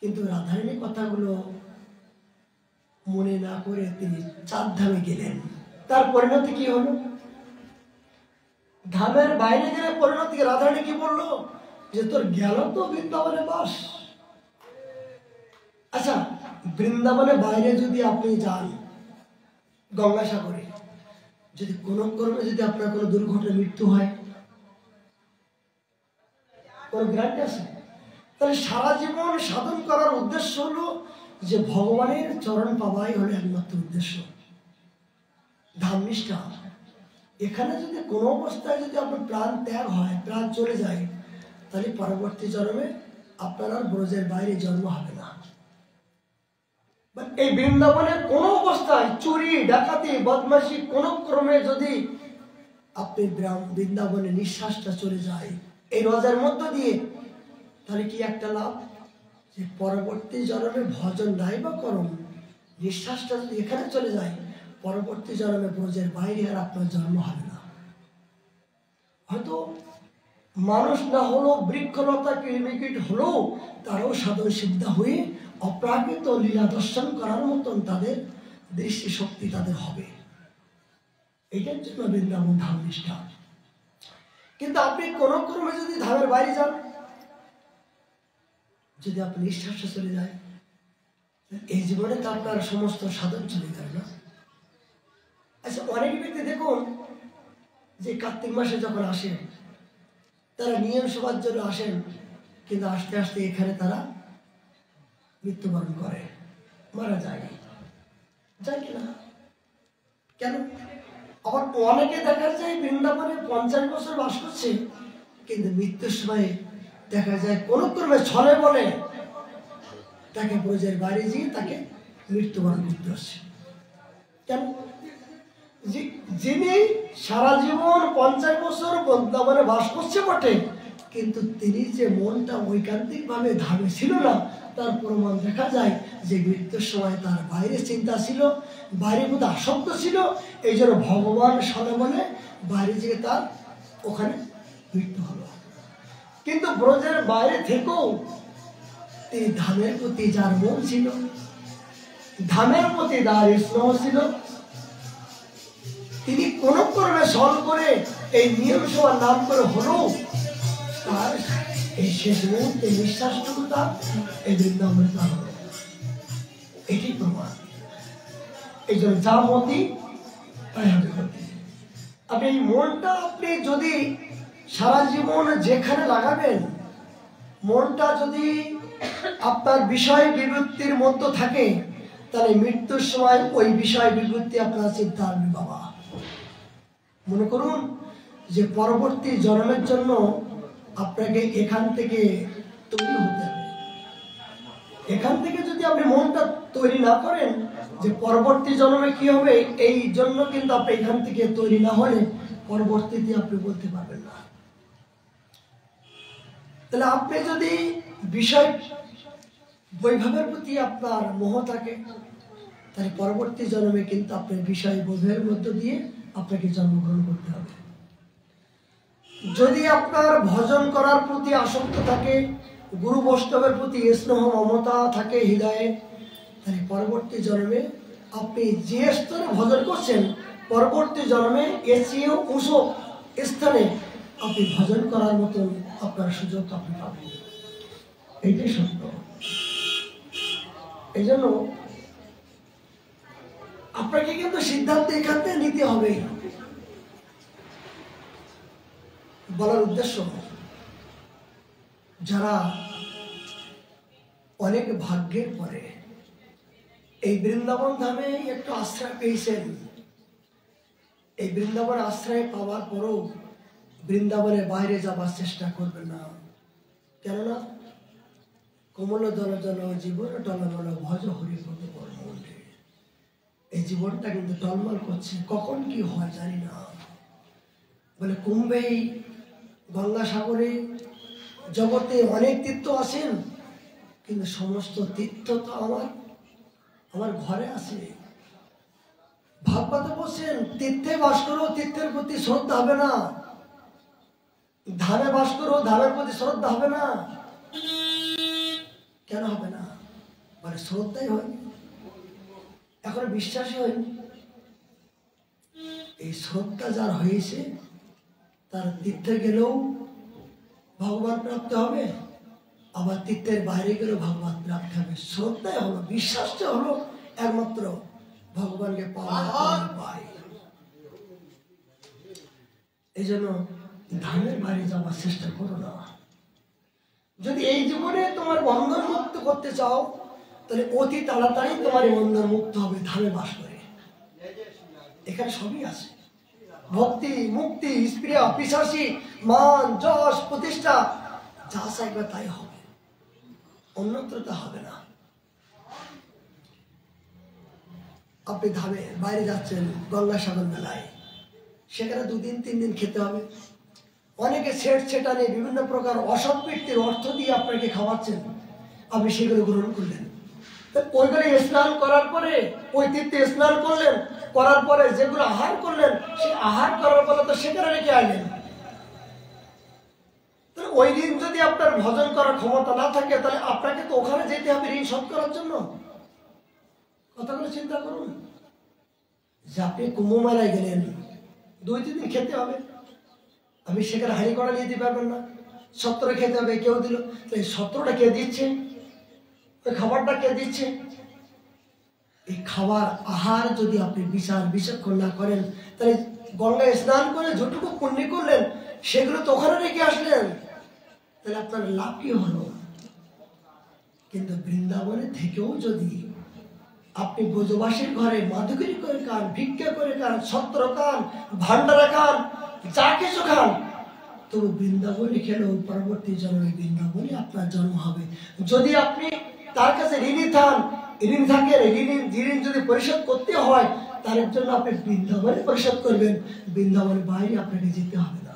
কিন্তু রাধারানীর কথাগুলো মনে না করে তিনি 4 ধামে গেলেন। তার পরিণতি কি হলো? ধামের বাইরে গেলে পরিণতি রাধারানী কি বললো? যে তোর গেল তো বৃন্দাবনে বাস। আচ্ছা, বৃন্দাবনে বাইরে যদি আপনি যান গঙ্গাসাগরে, যদি কোনো কর্মে যদি আপনার কোনো দুর্ঘটনা মৃত্যু হয়, কোন গ্যারান্টি আছে? তাহলে সারা জীবন সাধন করার উদ্দেশ্য হলো যে ভগবানের চরণ পাওয়াই হলো একমাত্র উদ্দেশ্য, ধাম নিষ্ঠা। এখানে যদি কোনো অবস্থায় যদি আপনার প্রাণ ত্যাগ হয়, প্রাণ চলে যায়, তাহলে পরবর্তী জন্মে আপনার আর ব্রজের বাইরে জন্ম হবে না। এই বৃন্দাবনে কোনো অবস্থায় চুরি ডাকাতি বদমাশি কোনো ক্রমে যদি আপনি বৃন্দাবনে নিঃশ্বাসটা চলে যায় এই রজের মধ্য দিয়ে, তাহলে কি একটা লাভ? যে পরবর্তী জন্মে ভজন নাই বা করম, নিঃশ্বাসটা যদি এখানে চলে যায়, পরবর্তী জন্মে ব্রজের বাইরে আর আপনার জন্ম হবে না। হয়তো মানুষ না হলো, বৃক্ষলতা কিরমিকিট হলো, তারাও সাধন সিদ্ধ হয়ে অপ্রাকৃত লীলা দর্শন করার মতন তাদের দৃষ্টি শক্তি তাদের হবে। এটার জন্য বৃন্দাবন ধাম নিষ্ঠা। কিন্তু আপনি কোন ক্রমে যদি ধামের বাইরে যান, যদি আপনি নিঃশ্বাসে চলে যায়, এই জীবনে তো আপনার সমস্ত সাধন চলে যায় না। আচ্ছা, অনেক ব্যক্তি দেখুন যে কার্তিক মাসে যখন আসেন, তারা নিয়ম সভার জন্য আসেন, কিন্তু আস্তে আস্তে এখানে তারা মৃত্যুবরণ করে, মারা যায়। যায় কিনা? কেন? আবার অনেকে দেখা যায় বৃন্দাবনে 50 বছর বাস করছে, কিন্তু মৃত্যুর সময় দেখা যায় কোন ক্রমে ছলে বলে তাকে ব্রজের বাইরে গিয়ে তাকে মৃত্যুবরণ করতে হচ্ছে। কেন? যিনি সারা জীবন 50 বছর বৃন্দাবনে বাস করছে বটে, কিন্তু তিনি যে মনটা ঐকান্তিক ভাবে ধামে ছিল না, তার প্রমাণ দেখা যায় যে মৃত্যুর সময় তার বাইরে চিন্তা ছিল, বাইরে কোথাও আসক্ত ছিল। এই জন্য ভগবান সনে বলে বাইরে যেয়ে তার ওখানে মৃত্যু হলো। কিন্তু ব্রজের বাইরে থেকেও তিনি ধামের প্রতি যার মন ছিল, ধামের প্রতি তার স্নেহ ছিল, তিনি কোন ক্রমে সল করে এই নিয়ম সভার নাম করে হলেও তার এই শেষ মুহূর্তে নিঃশ্বাসটুকু তার এই বৃন্দাবনে তার হলো। এটি প্রমাণ। এই জন্য যা মতি তাই হবে গতি। আপনি এই মনটা আপনি যদি সারা জীবন যেখানে লাগাবেন, মনটা যদি আপনার বিষয় বিবৃত্তির মধ্যে থাকে, তাহলে মৃত্যুর সময় ওই বিষয় বিবৃত্তি আপনার চিন্তা আসবে। বাবা মনে করুন যে পরবর্তী জন্মের জন্য আপনাকে এখান থেকে তৈরি হতে হবে। এখান থেকে যদি আপনি মনটা তৈরি না করেন যে পরবর্তী জন্মে কি হবে, এই জন্য কিন্তু আপনি এখান থেকে তৈরি না হলে পরবর্তীতে আপনি বলতে পারবেন না। তাহলে আপনি যদি বিষয় বৈভবের প্রতি আপনার মোহ থাকে, তাহলে পরবর্তী জন্মে কিন্তু আপনার বিষয় বোধের মধ্য দিয়ে আপনাকে জন্মগ্রহণ করতে হবে। যদি আপনার ভজন করার প্রতি আসক্ত থাকে, গুরু বৈষ্ণবের প্রতি স্নেহ মমতা থাকে হৃদয়ে, তাহলে পরবর্তী জন্মে আপনি যে স্তরে ভজন করছেন, পরবর্তী জন্মে এর চেয়েও উঁচু স্থানে আপনি ভজন করার মতন আপনার সুযোগ আপনি পাবেন। এইটাই সত্য। এই জন্য আপনাকে কিন্তু সিদ্ধান্ত এখান থেকে নিতে হবে। বলার উদ্দেশ্য, যারা অনেক ভাগ্যের পরে এই বৃন্দাবন ধামে একটু আশ্রয় পেয়েছেন, এই বৃন্দাবন আশ্রয় পাওয়ার পরও বৃন্দাবনের বাইরে যাবার চেষ্টা করবেন না। কেননা কোমল দল জল জীবন টলমল ভজ হরিপদ বর্মণ্ডে, এই জীবনটা কিন্তু টলমল করছে, কখন কি হয় জানি না। বলে কুম্ভেই গঙ্গাসাগরে জগতে অনেক তীর্থ আছেন, কিন্তু সমস্ত তীর্থ তো আমার ঘরে আছে। ভাগবতে বলছেন তীর্থে বাস করো, তীর্থের প্রতি শ্রদ্ধা হবে না, ধামে বাস করো, ধামের প্রতি শ্রদ্ধা হবে না। কেন হবে না? মানে শ্রদ্ধাই হয়নি, এখন বিশ্বাসই হয়নি। এই শ্রদ্ধা যার হয়েছে তার তীর্থে গেলেও ভগবান প্রাপ্ত হবে, আবার তীর্থের বাইরে গেলেও ভগবান প্রাপ্ত হবে। শ্রদ্ধাই হলো, বিশ্বাসটা হলো একমাত্র ভগবানকে পাওয়ার উপায়। এই জন্য ধামের বাইরে যাওয়ার চেষ্টা করো না। যদি এই জীবনে তোমার বন্ধন মুক্ত করতে চাও, তাহলে অতি তাড়াতাড়ি তোমার এই বন্ধন মুক্ত হবে ধামে বাস করে। এখানে সবই আছে, ভক্তি, মুক্তি, স্প্রিয়া, পিশাসী, মান, যশ, প্রতিষ্ঠা, যা চাইবে তাই হবে, অন্যত্র তা হবে না। আপনি ধামে বাইরে যাচ্ছেন গঙ্গাসাগর মেলায়, সেখানে 2 দিন 3 দিন খেতে হবে। অনেকে সেট সেটানে বিভিন্ন প্রকার অসৎ ব্যক্তির অর্থ দিয়ে আপনাকে খাওয়াচ্ছেন, আপনি সেগুলো গ্রহণ করলেন। ওইগুলো স্নান করার পরে, ওই তীর্থে স্নান করলেন, করার পরে যেগুলো আহার করলেন, সেই আহার করার পরে তো সেখানে রেখে আনলেন। ওই ঋণ যদি আপনার ভজন করার ক্ষমতা না থাকে, তাহলে আপনাকে তো ওখানে যেতে হবে ঋণ শোধ করার জন্য। কথাগুলো চিন্তা করুন, যে আপনি কুম্ভ মেলায় গেলেন, 2-3 দিন খেতে হবে, আপনি সেখানে হাঁড়ি কড়া নিয়ে দিতে পারবেন না, 17 খেতে হবে। কেউ দিল, এই 17টা কে দিচ্ছে? ওই খাবারটা কে দিচ্ছে? এই খাবার আহার যদি আপনি বিচার বিচক্ষণ না করেন, তাহলে গঙ্গায় স্নান করে যতটুকু পুণ্য করলেন সেগুলো তো ওখানে রেখে আসলেন, তাহলে আপনার লাভ কি হলো? কিন্তু বৃন্দাবনে থেকেও যদি আপনি ব্রজবাসীর ঘরে মাধুকরী করে খান, ভিক্ষা করে খান, ছত্র খান, ভান্ডারা খান, যা কিছু খান, তবু বৃন্দাবনে খেলেও পরবর্তী জন্মে বৃন্দাবনে আপনার জন্ম হবে। যদি আপনি তার কাছে ঋণী থাকে, ঋণ যদি পরিশোধ করতে হয়, তার জন্য আপনি বৃন্দাবনে পরিশোধ করবেন, বৃন্দাবনের বাইরে আপনাকে যেতে হবে না।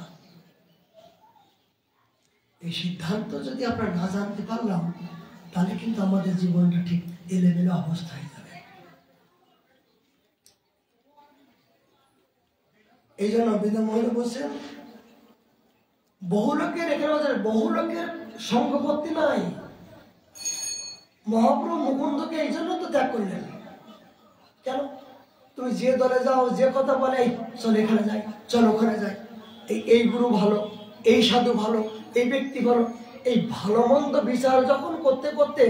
এই সিদ্ধান্ত যদি আমরা না জানতে পারলাম, তাহলে কিন্তু আমাদের জীবনটা ঠিক এলোমেলো অবস্থায় যাবে। এই জন্য বৃন্দাবন বলছেন বহু লোকের, এখানে বহু লোকের সঙ্গপত্তি নাই। মহাপ্রভু মুকুন্দকে এই জন্য তো ত্যাগ করলেন। কেন? তুমি যে দলে যাও, যে কথা বলে, চল এখানে যাই, চল ওখানে যাই, এই গুরু ভালো, এই সাধু ভালো, এই ব্যক্তি ভালো, এই ভালো মন্দ বিচার যখন করতে করতে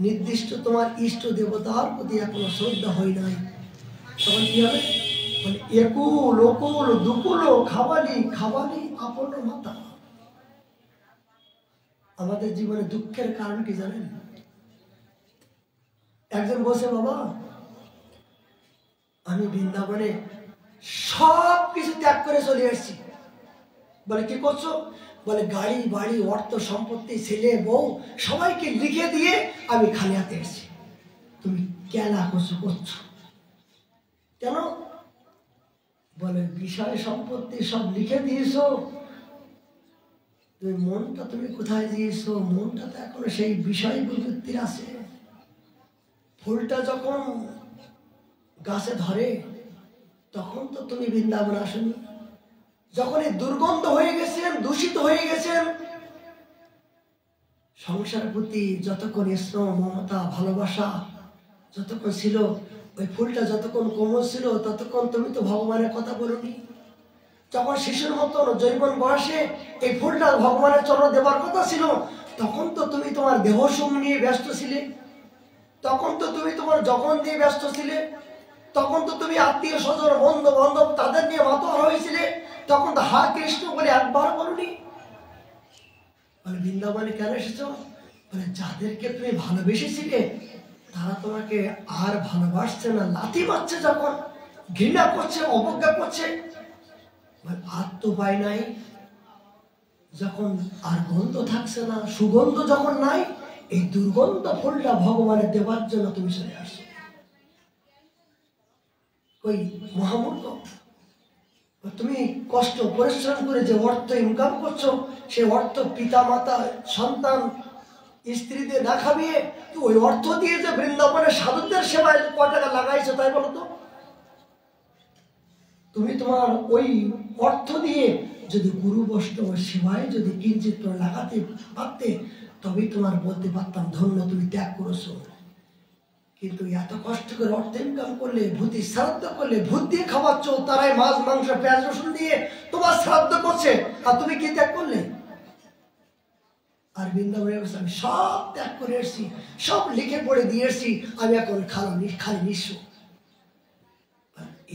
নির্দিষ্ট তোমার ইষ্ট দেবতার প্রতি এখনো শ্রদ্ধা হয় নাই, তখন কি হবে? মানে একুল অকুল দুকুল খাবালি খাবালি আপন মাতা। আমাদের জীবনে দুঃখের কারণ কি জানেন? একজন বসে, বাবা আমি বৃন্দাবনে সব কিছু ত্যাগ করে চলে এসেছি। বলে কি করছো? বলে গাড়ি বাড়ি অর্থ সম্পত্তি ছেলে বউ সবাইকে লিখে দিয়ে আমি খালি হাতে এসেছি। তুমি কেন আকর্ষণ করছো? কেন? বলে বিষয় সম্পত্তি সব লিখে দিয়েছো, তুমি মনটা তুমি কোথায় দিয়েছো? মনটা তো এখনো সেই বিষয় প্রবৃত্তির আছে। ফুলটা যখন গাছে ধরে তখন তো তুমি বৃন্দাবন আসনি। যখন এই দুর্গন্ধ হয়ে গেছেন, দূষিত হয়ে গেছেন, সংসার প্রতি যতক্ষণ স্নেহ মমতা ভালোবাসা যতক্ষণ ছিল, ওই ফুলটা যতক্ষণ কোমল ছিল ততক্ষণ তুমি তো ভগবানের কথা বলনি। যখন শিশুর মতন জৈবন বয়সে এই ফুলটা ভগবানের চরণ দেবার কথা ছিল, তখন তো তুমি তোমার দেহ সুখ নিয়ে ব্যস্ত ছিলে, তখন তো তুমি তোমার যখন নিয়ে ব্যস্ত ছিলে, তখন তো তুমি আত্মীয় স্বজন বন্ধু বান্ধব তাদের নিয়ে মাতোয়ারা হয়েছিলে, তখন তো হা কৃষ্ণ বলে একবার বলনি। বলে বৃন্দাবনে কেন এসেছো? বলে যাদেরকে তুমি ভালোবেসেছিলে তারা তোমাকে আর ভালোবাসছে না, লাথি মারছে, যখন ঘৃণা করছে, অবজ্ঞা করছে। আর তো পাই নাই, যখন আর গন্ধ থাকছে না, সুগন্ধ যখন নাই, এই দুর্গন্ধ ফুলটা ভগবানের দেবার জন্য তুমি চলে আসো। ওই মহামূর্খ, তুমি কষ্ট পরিশ্রম করে যে অর্থ ইনকাম করছো, সে অর্থ পিতা মাতা সন্তান স্ত্রীদের না খাবিয়ে ওই অর্থ দিয়ে যে বৃন্দাবনের সাধুদের সেবায় ক টাকা লাগাইছো তাই বলো তো? তুমি তোমার ওই অর্থ দিয়ে যদি গুরু বৈষ্ণব সেবায় যদি কিঞ্চিত লাগাতে পারতে, তবেই তোমার বলতে পারতাম ধন্য তুমি ত্যাগ করেছো। কিন্তু এত কষ্ট করে অর্থ ইনকাম করলে, ভূতি শ্রাদ্ধ করলে, ভূত দিয়ে খাওয়াচ্ছ, তারাই মাছ মাংস পেঁয়াজ রসুন দিয়ে তোমার শ্রাদ্ধ করছে, আর তুমি কি ত্যাগ করলে? আর বৃন্দাবনে আমি সব ত্যাগ করে এসেছি, সব লিখে পড়ে দিয়ে এসেছি, আমি এখন খালি নিঃস্ব।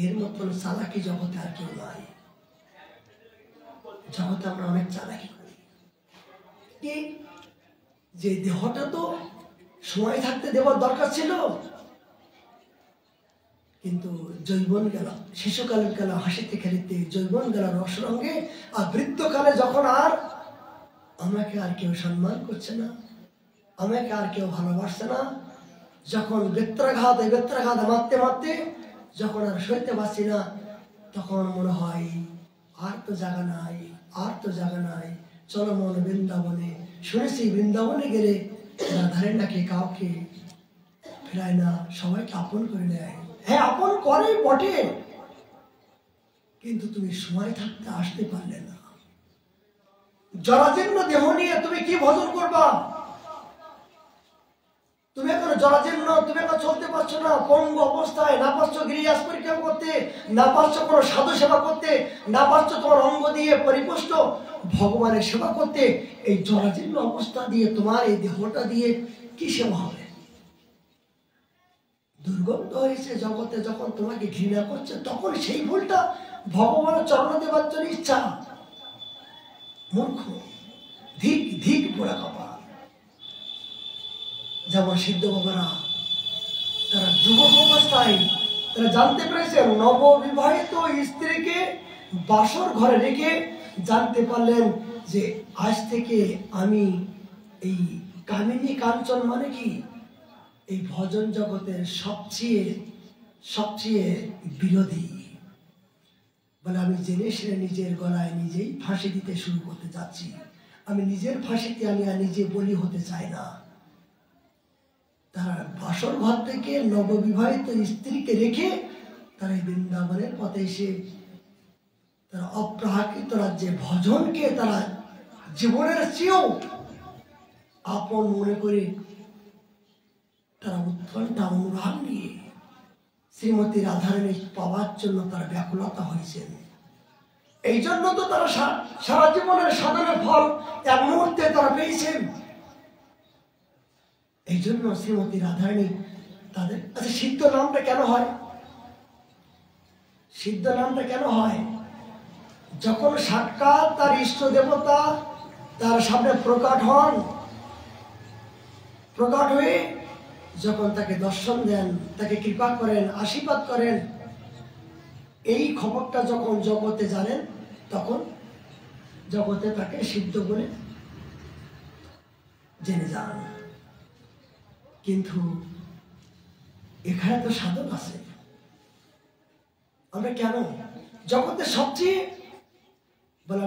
এর মতন চালাকি জগতে আর কেউ নাই। জগতে আমরা অনেক চালাকি করি, কি যে দেহটা তো সময় থাকতে দেওয়ার দরকার ছিল, কিন্তু যৌবন গেল, শিশুকালে গেল হাসিতে খেলিতে, যৌবন গেল রসরঙ্গে, আর বৃদ্ধকালে যখন আর আমাকে আর কেউ সম্মান করছে না, আমাকে আর কেউ ভালোবাসছে না, যখন বেত্রাঘাত মারতে মারতে যখন আর সইতে পারছি না, তখন মনে হয় আর তো জায়গা নাই, আর তো জায়গা নাই, চলো মন বৃন্দাবনে। শুনেছি বৃন্দাবনে গেলে রাধারে নাকি কাউকে ফেরায় না, সবাইকে আপন করে নেয়। হ্যাঁ, আপন করে বটে, কিন্তু তুমি সময় থাকতে আসতে পারলে না। জরাজীর্ণ দেহ নিয়ে তুমি কি ভজন করবা? তুমি এখন জরাজীর্ণ, তুমি এখন চলতে পারছো না, পঙ্গু অবস্থায়, না পারছো গিরিরাজ পরিক্রমা করতে, না পারছো কোনো সাধু সেবা করতে, না পারছো তোমার অঙ্গ দিয়ে পরিপুষ্ট ভগবানের সেবা করতে। এই জরাজীর্ণ অবস্থা দিয়ে তোমার এই দেহটা দিয়ে কি সেবা হবে? দুর্গন্ধ হয়েছে জগতে, যখন তোমাকে ঘৃণা করছে, তখন সেই ভুলটা ভগবানের চরণ দেবার জন্য ইচ্ছা। মূর্খ, ধিক ধিক পোড়া কপাল। যেমন সিদ্ধ বাবারা, তারা যুবক অবস্থায় তারা জানতে পেরেছেন, নববিবাহিত স্ত্রীকে বাসর ঘরে রেখে জানতে পারলেন যে আজ থেকে আমি এই কামিনী কাঞ্চন মানে কি, এই ভজন জগতের সবচেয়ে বিরোধী। বলে আমি জেনে শুনে নিজের গলায় নিজেই ফাঁসি দিতে শুরু করতে যাচ্ছি। আমি নিজের ফাঁসিতে আমি আর নিজে বলি হতে চাই না। তারা বাসর ঘর থেকে নববিবাহিত স্ত্রীকে রেখে তারা বৃন্দাবনের পথে এসে তারা অপ্রাকৃত রাজ্যে ভজনকে তারা জীবনের চেয়েও আপন মনে করে তারা উৎকণ্ঠা অনুরাগ নিয়ে শ্রীমতী রাধারানী পাওয়ার জন্য তারা ব্যাকুলতা হয়েছেন। এই জন্য তো তারা সারা জীবনের সাধনের ফল এক মুহূর্তে তারা পেয়েছেন। এই জন্য শ্রীমতী রাধারানী তাদের, আচ্ছা সিদ্ধ নামটা কেন হয়? সিদ্ধ নামটা কেন হয়? যখন সাক্ষাৎ তার ইষ্ট দেবতা তার সামনে প্রকট হন, প্রকট হয়ে যখন তাকে দর্শন দেন, তাকে কৃপা করেন, আশীর্বাদ করেন, এই খবরটা যখন জগতে জানেন, তখন জগতে তাকে সিদ্ধ বলে জেনে যান। কিন্তু এখানে তো সাধন আছে। আমরা কেন জগতে সবচেয়ে বলে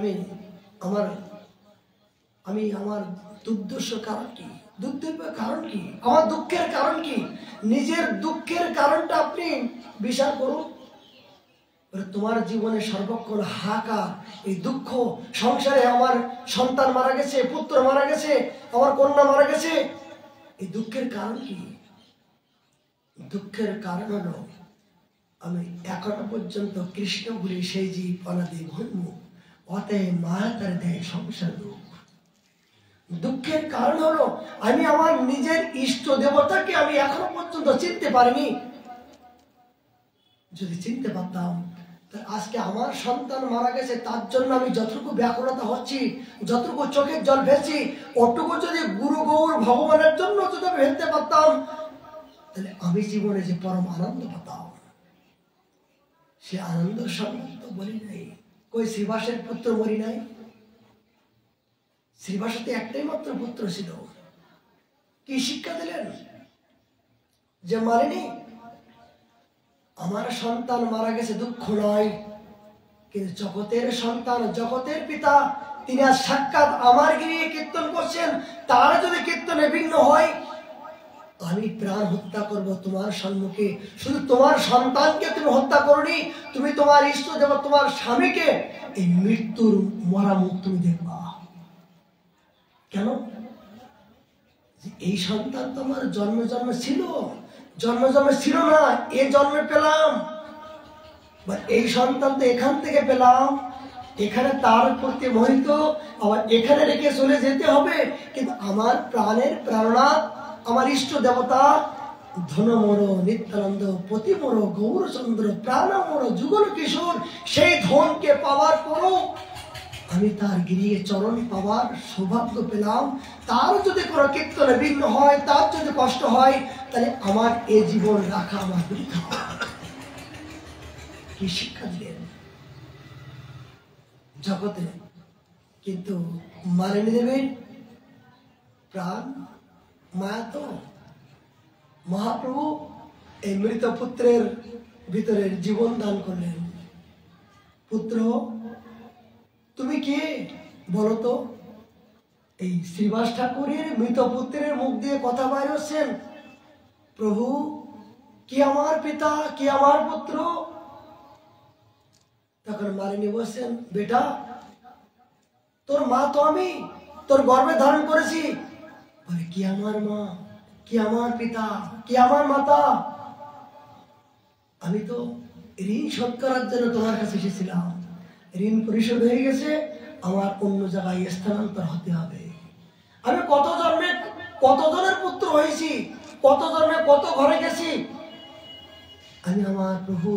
আমি আমার দুর্দর্শ কারণ কি, দুঃখের কারণ কি, আমার দুঃখের কারণ কি? নিজের দুঃখের কারণটা আপনি বিচার করুন। তোমার জীবনে সর্বক্ষণ হাহাকার, এই দুঃখ, সংসারে আমার সন্তান মারা গেছে, পুত্র মারা গেছে, আমার কন্যা মারা গেছে, এই দুঃখের কারণ কি? দুঃখের কারণ হলো আমি এখনো পর্যন্ত কৃষ্ণ ভুলি সেই জীব অনাদি ভন্ম, অতএব মায়া তার দেয় সংসার দুঃখ। দুঃখের কারণ হলো আমি আমার নিজের ইষ্ট দেবতাকে আমি এখনো পর্যন্ত চিনতে পারিনি। যদি চিনতে পারতাম, আজকে আমার সন্তান মারা গেছে, তার জন্য আমি যতটুকু ব্যাকুলতা হচ্ছি, যতটুকু চোখের জল ফেলছি, ওটুকু যদি গুরু গৌর ভগবানের জন্য যদি আমি ফেলতে পারতাম, তাহলে আমি জীবনে যে পরম আনন্দ পেতাম। সে আনন্দ সম্বন্ধ বলি নাই। কই শ্রীবাসের পুত্র মরি নাই? শ্রীবাসতে একটাই মাত্র পুত্র ছিল। কি শিক্ষা দিলেন? যে মারেনি, আমার সন্তান মারা গেছে দুঃখ নয়, কিন্তু জগতের সন্তান, জগতের পিতা, তিনি আজ সাক্ষাৎ আমার গিয়ে কীর্তন করছেন। তার যদি কীর্তনে বিঘ্ন হয়, আমি প্রাণ হত্যা করব তোমার সম্মুখে। শুধু তোমার সন্তানকে তুমি হত্যা করনি, তুমি তোমার ইষ্ট দেবতা, তোমার স্বামীকে এই মৃত্যুর মরা মুখ তুমি দেখবা। কেন? এই সন্তান তোমার জন্ম জন্ম ছিল, জন্ম জন্ম ছিল না, এ জন্মে পেলাম। এই সন্তান তো এখান থেকে পেলাম, এখানে তার প্রতি মোহিত, আবার এখানে রেখে চলে যেতে হবে। কিন্তু আমার প্রাণের প্রাণনাথ, আমার ইষ্ট দেবতা ধনমর নিত্যানন্দ, পতিমর গৌরচন্দ্র, প্রাণমর যুগল কিশোর, সেই ধনকে পাওয়ার পরও আমি তার গিরিয়ে চরণ পাওয়ার সৌভাগ্য পেলাম। তার যদি কোনো কীর্তনে বিঘ্ন হয়, তার যদি কষ্ট হয়, তাহলে আমার এ জীবন রাখা আমার বৃথা। কি শিক্ষা দিলেন জগতে? কিন্তু মারেনি দেবেন প্রাণ মায়া। তো মহাপ্রভু এই মৃত পুত্রের ভিতরে জীবন দান করলেন। পুত্র তুমি কে বলো তো? এই শ্রীবাস ঠাকুরের মৃত পুত্রের মুখ দিয়ে কথা বাইর হচ্ছেন, প্রভু কি আমার পিতা, কি আমার পুত্র? তখন মালিনী বলছেন, বেটা তোর মা তো আমি, তোর গর্ভে ধারণ করেছি। বলে কি আমার মা, কি আমার পিতা, কি আমার মাতা? আমি তো ঋণ শোধ করার জন্য তোমার কাছে এসেছিলাম, ঋণ পরিশোধ হয়ে গেছে, আমার অন্য জায়গায় স্থানান্তর হতে হবে। আমি কত জন্মে কত জনের পুত্র হয়েছি, কত জন্মে কত ঘরে গেছি। আমি আমার প্রভু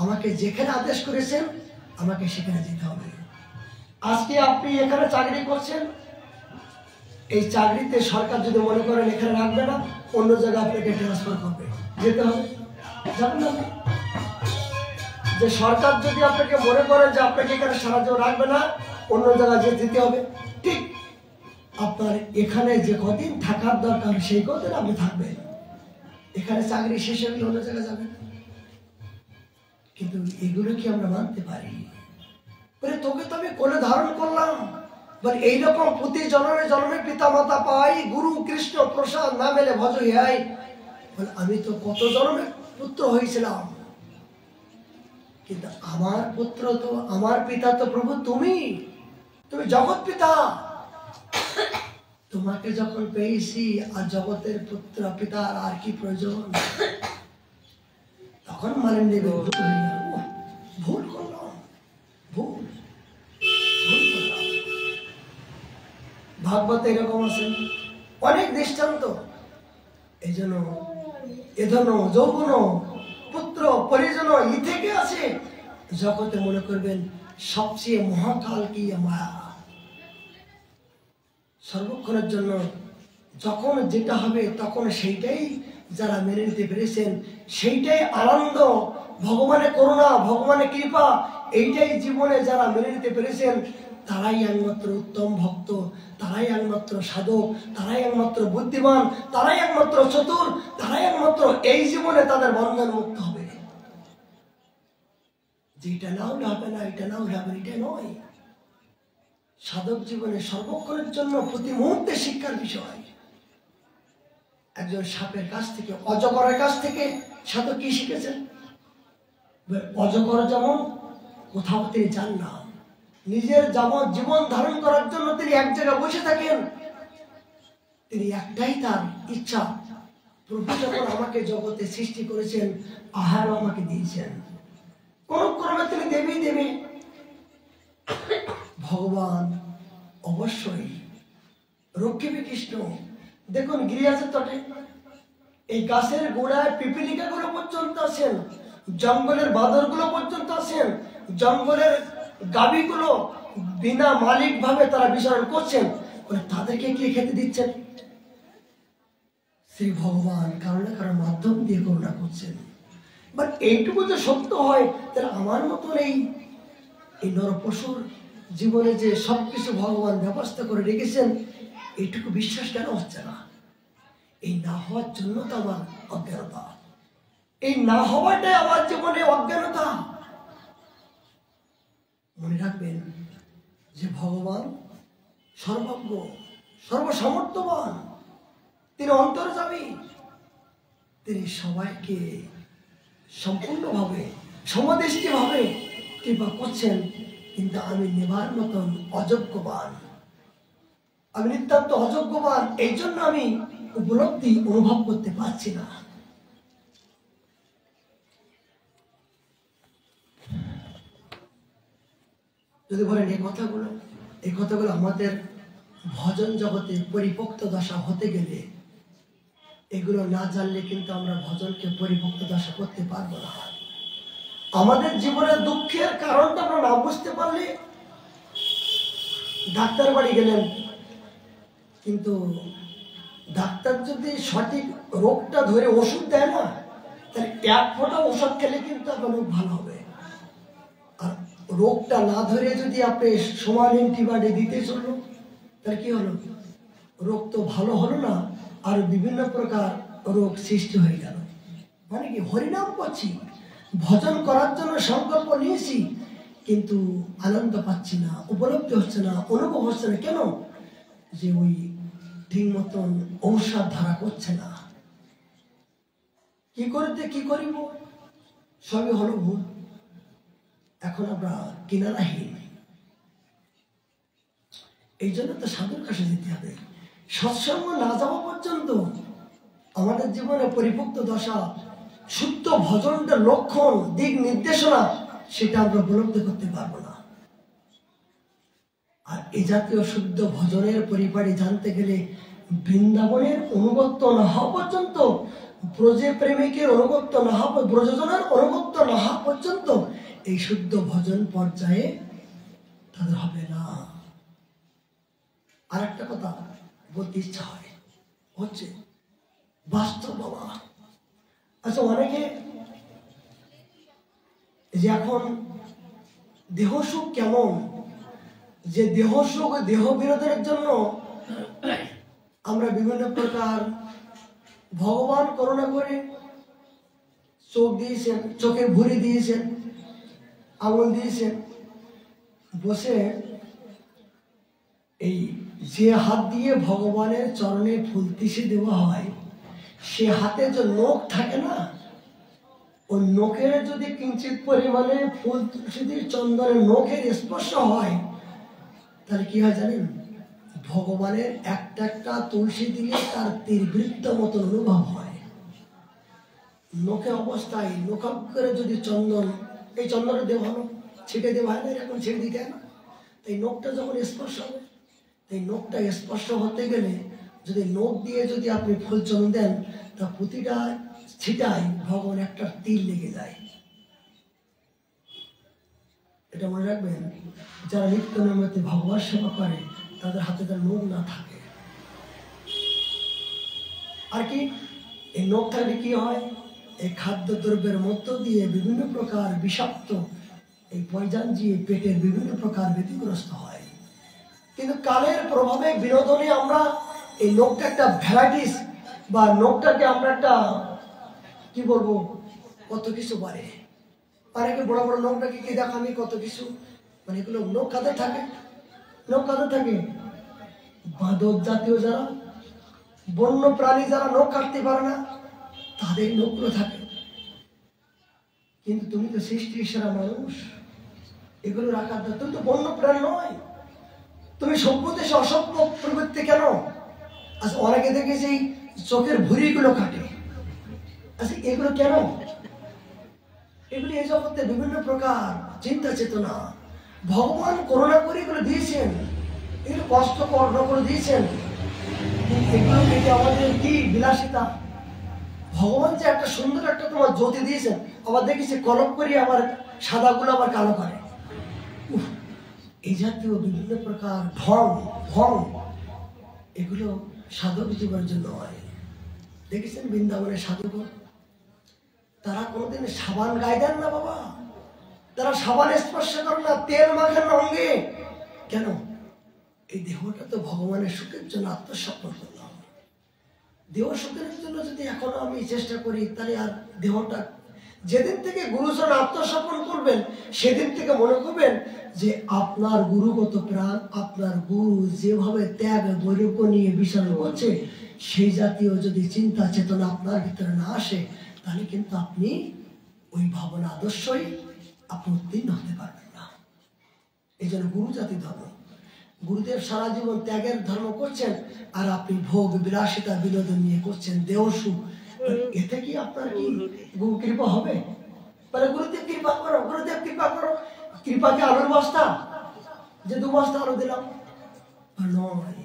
আমাকে যেখানে আদেশ করেছেন আমাকে সেখানে যেতে হবে। আজকে আপনি এখানে চাকরি করছেন, এই চাকরিতে সরকার যদি মনে করেন এখানে রাখবে না, অন্য জায়গায় আপনাকে ট্রান্সফার করবে, যেতে হবে। জানেন না যে সরকার যদি আপনাকে মনে করেন যে আপনাকে এখানে সারা জীবন রাখবে না, অন্য জায়গায় যেতে হবে। ঠিক আপনার এখানে যে কদিন থাকার দরকার সেই কদিন আপনি থাকবেন, এখানে চাকরি শেষ হলে অন্য জায়গায় যাবেন। কিন্তু এগুলো কি আমরা মানতে পারি? বলে তোকে তো আমি কোলে ধারণ করলাম, বলে এইরকম প্রতি জন্মে জন্মে পিতা মাতা পাই, গুরু কৃষ্ণ প্রসাদ না মেলে ভজ হিয়াই। বলে আমি তো কত জন্মে পুত্র হয়েছিলাম, কিন্তু আমার পুত্র তো, আমার পিতা তো প্রভু তুমি, তুমি জগৎ পিতা। তোমাকে যখন পেয়েছি আর জগতের পুত্র পিতার আর কি প্রয়োজন? তখন মানেন দেবে ভুল করলাম, ভুল করলাম। ভাগবত এরকম আছে অনেক দৃষ্টান্ত। এই জন্য এধন যৌবন পুত্র পরিজন ই থেকে আছে। জগতে মনে করবেন সবচেয়ে মহাকাল কি মায়া, সর্বক্ষণের জন্য যখন যেটা হবে তখন সেইটাই যারা মেনে নিতে পেরেছেন, সেইটাই আনন্দ, ভগবানের করুণা, ভগবানের কৃপা, এইটাই জীবনে যারা মেনে নিতে পেরেছেন, তারাই একমাত্র উত্তম ভক্ত, তারাই একমাত্র সাধক, তারাই একমাত্র বুদ্ধিমান, তারাই একমাত্র চতুর, তারাই একমাত্র এই জীবনে তাদের বন্ধন মুক্ত হবে। যেটা না হলে হবে না, এটা না হলে হবে, এটা নয়। সাধক জীবনে সর্বক্ষণের জন্য প্রতি মুহূর্তে শিক্ষার বিষয়। একজন সাপের কাছ থেকে, অজগরের কাছ থেকে সাধক কি শিখেছেন? অজগর যেমন কোথাও তিনি যান না, নিজের যেমন জীবন ধারণ করার জন্য তিনি এক জায়গায় বসে থাকেন। তিনি একটাই তার ইচ্ছা, প্রভু যখন আমাকে জগতে সৃষ্টি করেছেন, আহারও আমাকে দিয়েছেন, কোন ক্রমে তিনি দেবেই দেবে। ভগবান অবশ্যই রক্ষিবে কৃষ্ণ। দেখুন গিরিয়াজের তটে এই গাছের গোড়ায় পিপিলিকাগুলো পর্যন্ত আছেন, জঙ্গলের বাঁদরগুলো পর্যন্ত আছেন, জঙ্গলের গাভীগুলো বিনা মালিক ভাবে তারা বিচরণ করছেন, তাদেরকে কে খেতে দিচ্ছেন? শ্রী ভগবান কারো না কারোর মাধ্যম দিয়ে করুণা করছেন। বাট এইটুকু যে সত্য হয়, তাহলে আমার মতন এই নরপশুর জীবনে যে সবকিছু ভগবান ব্যবস্থা করে রেখেছেন, এইটুকু বিশ্বাস কেন হচ্ছে না? এই না হওয়ার জন্য তো আমার অজ্ঞানতা, এই না হওয়াটাই আমার জীবনে অজ্ঞানতা। মনে রাখবেন যে ভগবান সর্বজ্ঞ, সর্বসামর্থ্যবান, তিনি অন্তর্যামী, তিনি সবাইকে সম্পূর্ণভাবে সমদৃষ্টিভাবে কৃপা করছেন। কিন্তু আমি নেবার মতন অযোগ্যবান, আমি নিতান্ত অযোগ্যবান, এই জন্য আমি উপলব্ধি অনুভব করতে পারছি না। যদি বলেন এই কথাগুলো আমাদের ভজন জগতে পরিপক্ত দশা হতে গেলে, এগুলো না জানলে কিন্তু আমরা ভজনকে পরিপক্ত দশা করতে পারবো না। আমাদের জীবনের দুঃখের কারণটা আমরা না বুঝতে পারলে, ডাক্তার বাড়ি গেলেন, কিন্তু ডাক্তার যদি সঠিক রোগটা ধরে ওষুধ দেয় না, তাহলে এক ফোঁটা ওষুধ খেলে কিন্তু আপনার রোগ ভালো হবে। আর রোগটা না ধরে যদি আপনি সমান অ্যান্টিবায়োটিক দিতে চললো, তাহলে কি হলো? রোগ তো ভালো হলো না, আর বিভিন্ন প্রকার রোগ সৃষ্টি হয়ে গেল। মানে কি, হরিনাম করছি, ভজন করার জন্য সংকল্প নিয়েছি, কিন্তু আনন্দ পাচ্ছি না, উপলব্ধি হচ্ছে না, অনুভব হচ্ছে না। কেন? যে ওই ঠিক মতন ঔষধ ধারা করছে না। কি করিব, সবই হলো ভুল। এখন আমরা কিনারাহীন। এই জন্য তো সাধুর কাছে যেতে হবে। সৎসঙ্গ না যাওয়া পর্যন্ত আমাদের জীবনে পরিপক্ত দশা, শুদ্ধ ভজনটার লক্ষণ, দিক নির্দেশনা, সেটা আমরা উপলব্ধি করতে পারবো না। আর এই জাতীয় শুদ্ধ ভজনের পরিপাটি জানতে গেলে বৃন্দাবনের অনুগত্য না হওয়া পর্যন্ত, ব্রজে প্রেমিকের অনুগত্য না হওয়া, ব্রজজনের অনুগত্য না হওয়া পর্যন্ত এই শুদ্ধ ভজন পর্যায়ে তাদের হবে না। আর একটা কথা বলতে ইচ্ছা হয়, হচ্ছে বাস্তব বাবা। আচ্ছা, অনেকে যে এখন দেহ সুখ কেমন, যে দেহ সুখ, দেহ বিনোদনের জন্য আমরা বিভিন্ন প্রকার, ভগবান করুণা করে চোখ দিয়েছেন, চোখে ভুঁড়ি দিয়েছেন, আঙুল দিয়েছেন, বসে এই যে হাত দিয়ে ভগবানের চরণে ফুল তিসে দেওয়া হয়, সে হাতে যে নখ থাকে না, ওই নখের যদি কিঞ্চিত পরিমাণে ফুল তুলসী দিয়ে চন্দনের নখের স্পর্শ হয়, তাহলে কি হয় জানেন? ভগবানের একটা একটা তুলসী দিলে তার তীরবৃত্ত মতো অনুভব হয়। নখে অবস্থায় নখাগ্রে যদি চন্দন, এই চন্দনের দেওয়া হলো, ছিটে দেওয়া হয় না, এখন ছেড়ে দিতে হয় না, এই নখটা যখন স্পর্শ হবে, এই নখটা স্পর্শ হতে গেলে যদি নখ দিয়ে যদি আপনি ফুল চন্দন দেন, তা প্রতিটা ছিটায় ভগবান একটা তীর লেগে যায়। এটা মনে রাখবেন, যারা নিত্য নৈমিত্য ভগবান সেবা করে, তাদের হাতে তার নখ না থাকে। আর কি, এই নখ থাকলে কি হয়? এই খাদ্যদ্রব্যের মধ্য দিয়ে বিভিন্ন প্রকার বিষাক্ত এই পয়জন দিয়ে পেটের বিভিন্ন প্রকার ব্যতিগ্রস্ত হয়। কিন্তু কালের প্রভাবে বিনোদনে আমরা এই লোকটা একটা ভ্যারাইটিস বা লোকটাকে আমরা একটা কি বলবো কত কিছু পারে অনেকে বড় বড় লোকটাকে কি দেখো আমি কত কিছু মানে এগুলো লোক কাদের থাকে বাঁদর জাতীয় যারা বন্য প্রাণী যারা নখ কাটতে পারে না তাদের নখগুলো থাকে। কিন্তু তুমি তো সৃষ্টির সেরা মানুষ, এগুলো রাখার দরকার। তুমি তো বন্য প্রাণী নয়, তুমি সভ্য দেশে অসভ্য প্রবৃত্তি কেন? আচ্ছা অনেকে দেখেছি চোখের ভুঁড়িগুলো কাটে, আচ্ছা এগুলো কেন? এগুলি এই জগতে বিভিন্ন প্রকার চিন্তা চেতনা ভগবান করুণা করে এগুলো দিয়েছেন, এগুলো কষ্ট করে দিয়েছেন। এগুলো থেকে আমাদের কি বিলাসিতা? ভগবান যে একটা সুন্দর একটা তোমার জ্যোতি দিয়েছেন, আবার দেখেছি কলম করিয়ে আবার সাদাগুলো আবার কালো করে। এই জাতীয় বিভিন্ন প্রকার ঢং এগুলো সাধক জীবনের জন্য হয়। দেখেছেন বৃন্দাবনের সাধকগণ তারা কোনোদিন সাবান গায়ে দেন না বাবা, তারা সাবান স্পর্শ করেন না, তেল মাখেন না অঙ্গে। কেন? এই দেহটা তো ভগবানের সুখের জন্য আত্মসমর্পণ করলাম। দেহ সুখের জন্য যদি এখনো আমি চেষ্টা করি তাহলে আর দেহটা যেদিন থেকে গুরুজন আত্মসমর্পণ করবেন সেদিন থেকে মনে করবেন যে আপনার গুরুগত প্রাণ, আপনার গুরু যেভাবে ত্যাগ বৈরাগ্য নিয়ে বিচরণ করছে সেই জাতীয় যদি চিন্তা চেতনা আপনার ভিতরে না আসে তাহলে কিন্তু আপনি ওই ভাবনা আদর্শই আপনি উত্তীর্ণ হতে পারবেন না। এই জন্য গুরু জাতি ধর্ম, গুরুদেব সারা জীবন ত্যাগের ধর্ম করছেন আর আপনি ভোগ বিলাসিতা বিনোদন নিয়ে করছেন দেহ সুখ। এতে কি আপনার কি গুরু কৃপা হবে? বলে গুরুদেব কৃপা করো, গুরুদেব কৃপা করো। কৃপাকে আলুর বস্তা যে 2 বস্তা আলু দিলাম নয়,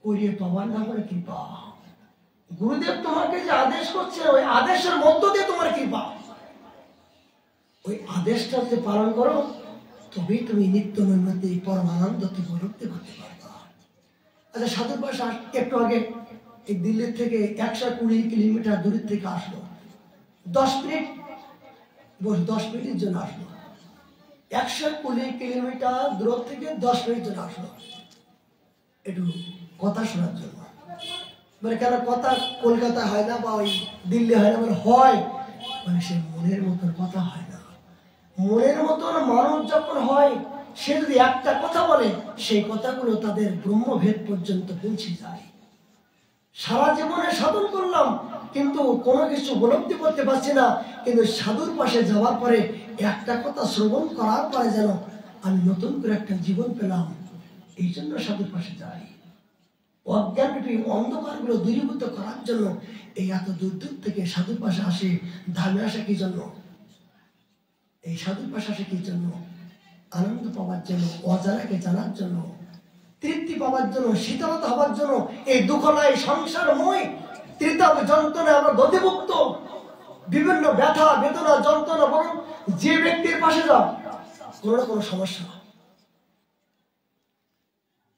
করিয়ে পাওয়ার না করে কৃপা। গুরুদেব তোমাকে যে আদেশ করছে ওই আদেশের মধ্য দিয়ে তোমার কৃপা, ওই আদেশটা যে পালন করো তবেই তুমি নিত্য নৈমিত্তিক পরমানন্দ উপলব্ধি করতে পারবা। আচ্ছা সাধুর পাশে একটু আগে এই দিল্লির থেকে 120 কিলোমিটার দূরের থেকে আসলো, 10 মিনিট 10 মিনিটের জন্য আসলো। 120 কিলোমিটার দূর থেকে 10 মিনিট জন্য আসলো একটু কথা শোনার জন্য। মানে কেন কথা কলকাতা হয় না বা ওই দিল্লি হয় না? মানে হয়, মানে সে মনের মতন কথা হয় না। মনের মতন মানুষ যখন হয় সে যদি একটা কথা বলে সেই কথাগুলো তাদের ব্রহ্মভেদ পর্যন্ত পৌঁছে যায়। সারা জীবনে সাধন করলাম কিন্তু কোনো কিছু উপলব্ধি করতে পারছি না, কিন্তু সাধুর পাশে যাওয়ার পরে একটা কথা শ্রবণ করার পরে যেন আমি নতুন করে একটা জীবন পেলাম। এই জন্য সাধুর পাশে যাই, অজ্ঞানরূপী অন্ধকারগুলো দূরীভূত করার জন্য। এই এত দূর দূর থেকে সাধুর পাশে আসে। ধামে আসে কি জন্য? এই সাধুর পাশে আসে কি জন্য? আনন্দ পাওয়ার জন্য, অজানাকে জানার জন্য, তৃপ্তি পাওয়ার জন্য, শীতলতা হওয়ার জন্য। এই দুঃখময় সংসারময় ত্রিতাপ যন্ত্রণা আমরা গতিভুক্ত, বিভিন্ন ব্যথা বেদনা যন্ত্রণা। বরং যে ব্যক্তির পাশে যাও কোনো না কোনো সমস্যা,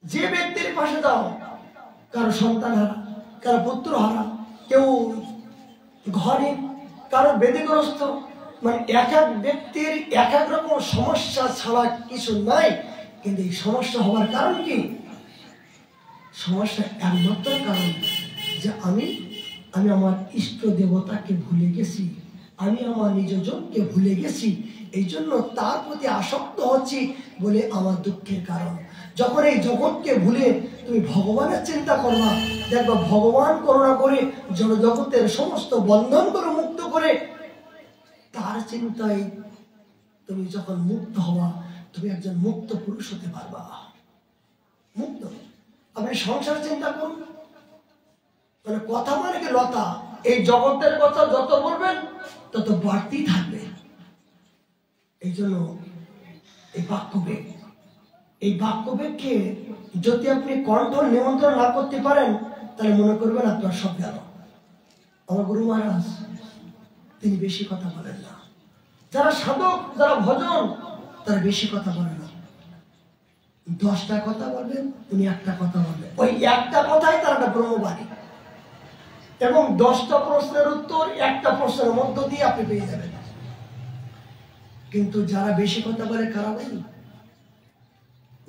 যে ব্যক্তির পাশে যাও কারো সন্তান হারা, কারো পুত্র হারা, কেউ ঘরহীন, কারো বেদিগ্রস্ত। মানে এক এক ব্যক্তির এক এক রকম সমস্যা ছাড়া কিছু নাই। কিন্তু এই সমস্যা হওয়ার কারণ কি? সমস্যা একমাত্র কারণ যে আমি আমার ইষ্ট দেবতাকে ভুলে গেছি, আমি আমার নিজজনকে ভুলে গেছি। এই জন্য তার প্রতি আসক্ত হচ্ছি বলে আমার দুঃখের কারণ। যখন এই জগৎকে ভুলে তুমি ভগবানের চিন্তা করবা, দেখবা ভগবান করুণা করে জগতের সমস্ত বন্ধন করে মুক্ত করে তার চিন্তায় তুমি যখন মুক্ত হওয়া তুমি একজন মুক্ত পুরুষ হতে পারবা। মুক্ত। আপনি সংসার চিন্তা করুন, মানে কথা মানে কি লতা, এই জগতের কথা যত বলবেন তত বাড়তি থাকবে। এই জন্য এই বাক্যবেগকে যদি আপনি কন্ট্রোল নিয়ন্ত্রণ না করতে পারেন তাহলে মনে করবেন আপনার সব গেল। আমার গুরু মহারাজ তিনি বেশি কথা বলেন না। যারা সাধক, যারা ভজন, তারা বেশি কথা বলে না। 10টা কথা বলবেন, তিনি একটা কথা বলবেন, ওই একটা কথাই তার একটা ব্রহ্মবাণী। এবং 10টা প্রশ্নের উত্তর একটা প্রশ্নের মধ্য দিয়ে আপনি পেয়ে যাবেন। কিন্তু যারা বেশি কথা বলে কারা বলেন?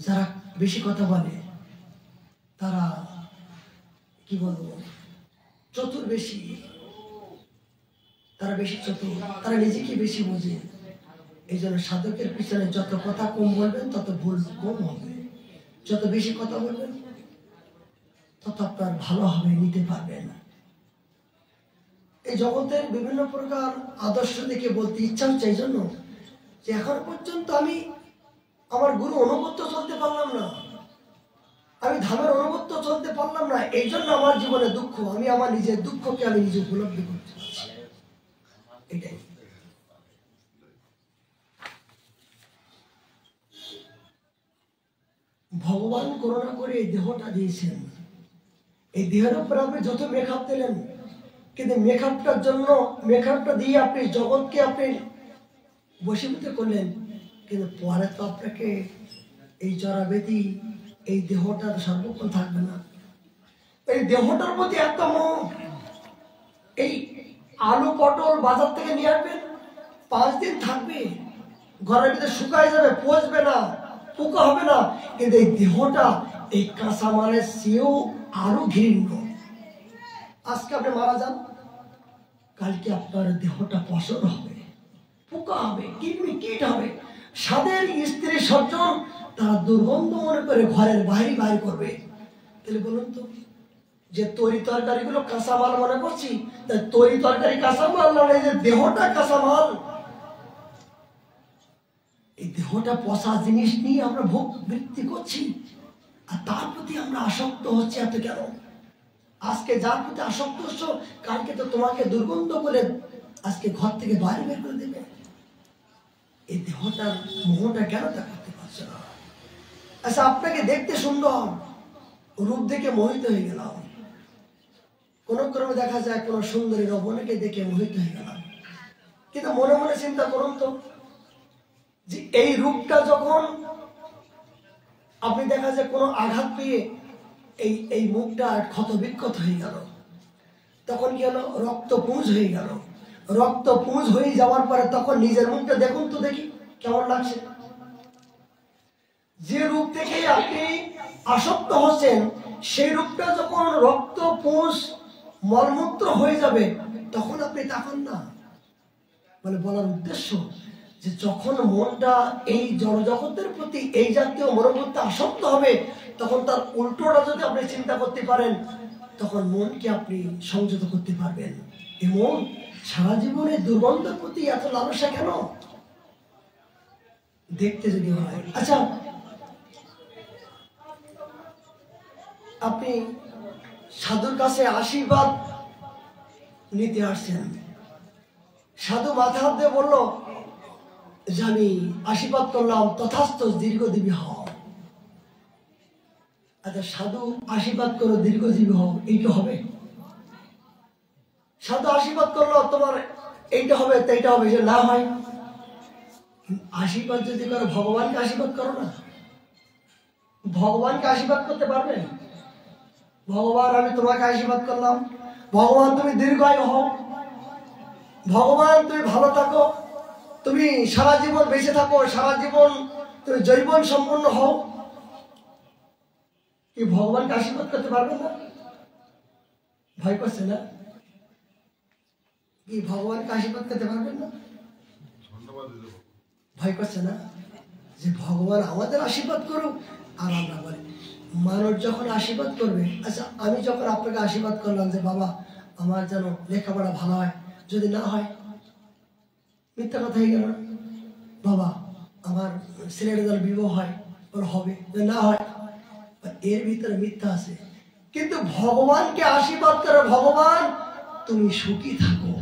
যারা বেশি কথা বলে, তারা কি বলবো চতুর বেশি, তারা বেশি চতুর, তারা নিজেকে বেশি বোঝে। এই জন্য সাধকের পিছনে যত কথা কম বলবেন তত ভুল কম হবে, যত বেশি কথা বলবেন তত আপনার ভালো হবে, নিতে পারবেন। এই জগতের বিভিন্ন প্রকার আদর্শ দেখে বলতে ইচ্ছা হচ্ছে এই জন্য যে এখন পর্যন্ত আমি আমার গুরু অনুগত্য চলতে পারলাম না, আমি ধামের অনুগত্য চলতে পারলাম না, এই জন্য আমার জীবনে দুঃখ, আমি আমার নিজের দুঃখকে আমি নিজে উপলব্ধি করতে পারছি। এটাই ভগবান করুণা করে এই দেহটা দিয়েছেন, এই দেহের উপর আপনি যত মেকআপ দিলেন, কিন্তু মেকআপটার জন্য মেকআপটা দিয়ে আপনি জগৎকে আপনি বশীভূত করলেন, কিন্তু পরে তো আপনাকে এই জরাবেদি এই দেহটা সর্বক্ষণ থাকবে না। এই দেহটার প্রতি এত মোহ, এই আলু পটল বাজার থেকে নিয়ে আসবেন, 5 দিন থাকবে, ঘরের ভিতরে শুকায় যাবে, পচবে না, পোকা হবে না, কিন্তু এই দেহটা এই কাঁচামালের চেয়েও আরো ঘৃণ্য। আজকে আপনি মারা যান, কালকে আপনার দেহটা পচন হবে, পোকা হবে, কীট হবে। সাদের স্ত্রী সজ্জন তারা দুর্গন্ধ মনে করে ঘরের বাইরে বাইরে করবে। তাহলে বলুন তো, যে তরি তরকারিগুলো কাঁচামাল মনে করছি, তরি তরকারি কাঁচামাল না, এই যে দেহটা কাঁচামাল, এই দেহটা পচা জিনিস নিয়ে আমরা ভোগ বৃত্তি করছি, আর তার প্রতি আমরা আসক্ত হচ্ছি এত কেন? আজকে যার প্রতি আসক্ত হচ্ছ, কালকে তো তোমাকে দুর্গন্ধ করে আজকে ঘর থেকে বাইরে বের করে দেবে। এই দেহটার মোহটা কেন দেখাতে পারছে না? আচ্ছা, আপনাকে দেখতে সুন্দর, রূপ দেখে মোহিত হয়ে গেলাম, কোন ক্রমে দেখা যায় কোন সুন্দরী রমণীকে দেখে মোহিত হয়ে গেলাম, কিন্তু মনে মনে চিন্তা করুন তো, যে এই রূপটা যখন আপনি দেখা যায় কোনো আঘাত পেয়ে এই মুখটা ক্ষত বিক্ষত হয়ে গেল, তখন কি হলো? রক্তপুঞ্জ হয়ে গেল। রক্তপুঞ্জ হয়ে যাওয়ার পরে তখন নিজের মুখটা দেখুন তো, দেখি কেমন লাগছে। যে রূপ দেখে আপনি আসক্ত হচ্ছেন, সেই রূপটা যখন রক্তপুঞ্জ মলমূত্র হয়ে যাবে, তখন আপনি তাকান না। মানে বলার উদ্দেশ্য যে যখন মনটা এই জড়জগতের প্রতি এই জাতীয় মনোবৃত্তি আসক্ত হবে, তখন তার উল্টোটা যদি আপনি চিন্তা করতে পারেন, তখন মনকে আপনি সংযত করতে পারবেন। এই মন সারা জীবনে দুর্গন্ধের প্রতি এত লালসা কেন? দেখতে যদি হয়, আচ্ছা আপনি সাধুর কাছে আশীর্বাদ নিতে আসছেন, সাধু মাথা হাত দিয়ে বললো যে আমি আশীর্বাদ করলাম, তথাস্ত দীর্ঘজীবী হও। আচ্ছা, সাধু আশীর্বাদ করো দীর্ঘজীবী হও, এইটা হবে? সাধু আশীর্বাদ করলো তোমার এইটা হবে, এইটা হবে, যে না হয়। আশীর্বাদ যদি করো, ভগবানকে আশীর্বাদ করো না। ভগবানকে আশীর্বাদ করতে পারবে? ভগবান আমি তোমাকে আশীর্বাদ করলাম, ভগবান তুমি দীর্ঘায়ু হও, ভগবান তুমি ভালো থাকো, তুমি সারা জীবন বেঁচে থাকো, সারা জীবন তুমি জৈবন সম্পন্ন হও, কি ভগবানকে আশীর্বাদ করতে পারবে না? ভয় করছে না? কি ভগবানকে আশীর্বাদ করতে পারবেন না? ভয় করছে না যে ভগবান আমাদের আশীর্বাদ করুক? আর আমরা বলি মানুষ যখন আশীর্বাদ করবে, আচ্ছা আমি যখন আপনাকে আশীর্বাদ করলাম যে বাবা আমার যেন লেখাপড়া ভালো হয়, যদি না হয় মিথ্যা কথা হয়ে গেল না? বাবা আমার ছেলেটা যেন বিবাহ হয়, ওর হবে, না হয়, এর ভিতরে মিথ্যা আছে। কিন্তু ভগবানকে আশীর্বাদ করে, ভগবান তুমি সুখী থাকো,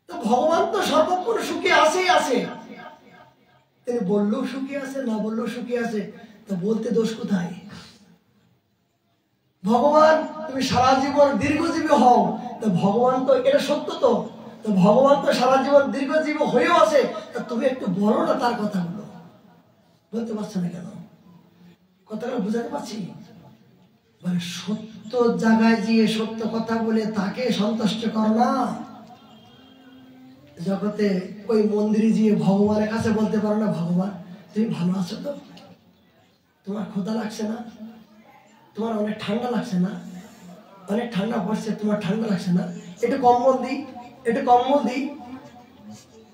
তো ভগবান তো সর্বক্ষণ সুখী আছেই আছে। তিনি বললেও সুখী আছে, না বললেও সুখী আছে, তো বলতে দোষ কোথায়? ভগবান তুমি সারা জীবন দীর্ঘজীবী হও, তো ভগবান তো এটা সত্য, তো ভগবান তো সারা জীবন দীর্ঘজীবী হয়েও আছে, তা তুমি একটু বলো না তার কথাগুলো। বলতে পারছো না কেন? কথাগুলো বুঝাতে পারছি? মানে সত্য জায়গায় গিয়ে সত্য কথা বলে তাকে সন্তুষ্ট করো না। জগতে ওই মন্দিরে গিয়ে ভগবানের কাছে বলতে পারো না, ভগবান তুমি ভালো আছো তো? তোমার ক্ষুধা লাগছে না? তোমার অনেক ঠান্ডা লাগছে না? অনেক ঠান্ডা পড়ছে, তোমার ঠান্ডা লাগছে না? একটু কম্বল দিই, একটু কম্বল দিই।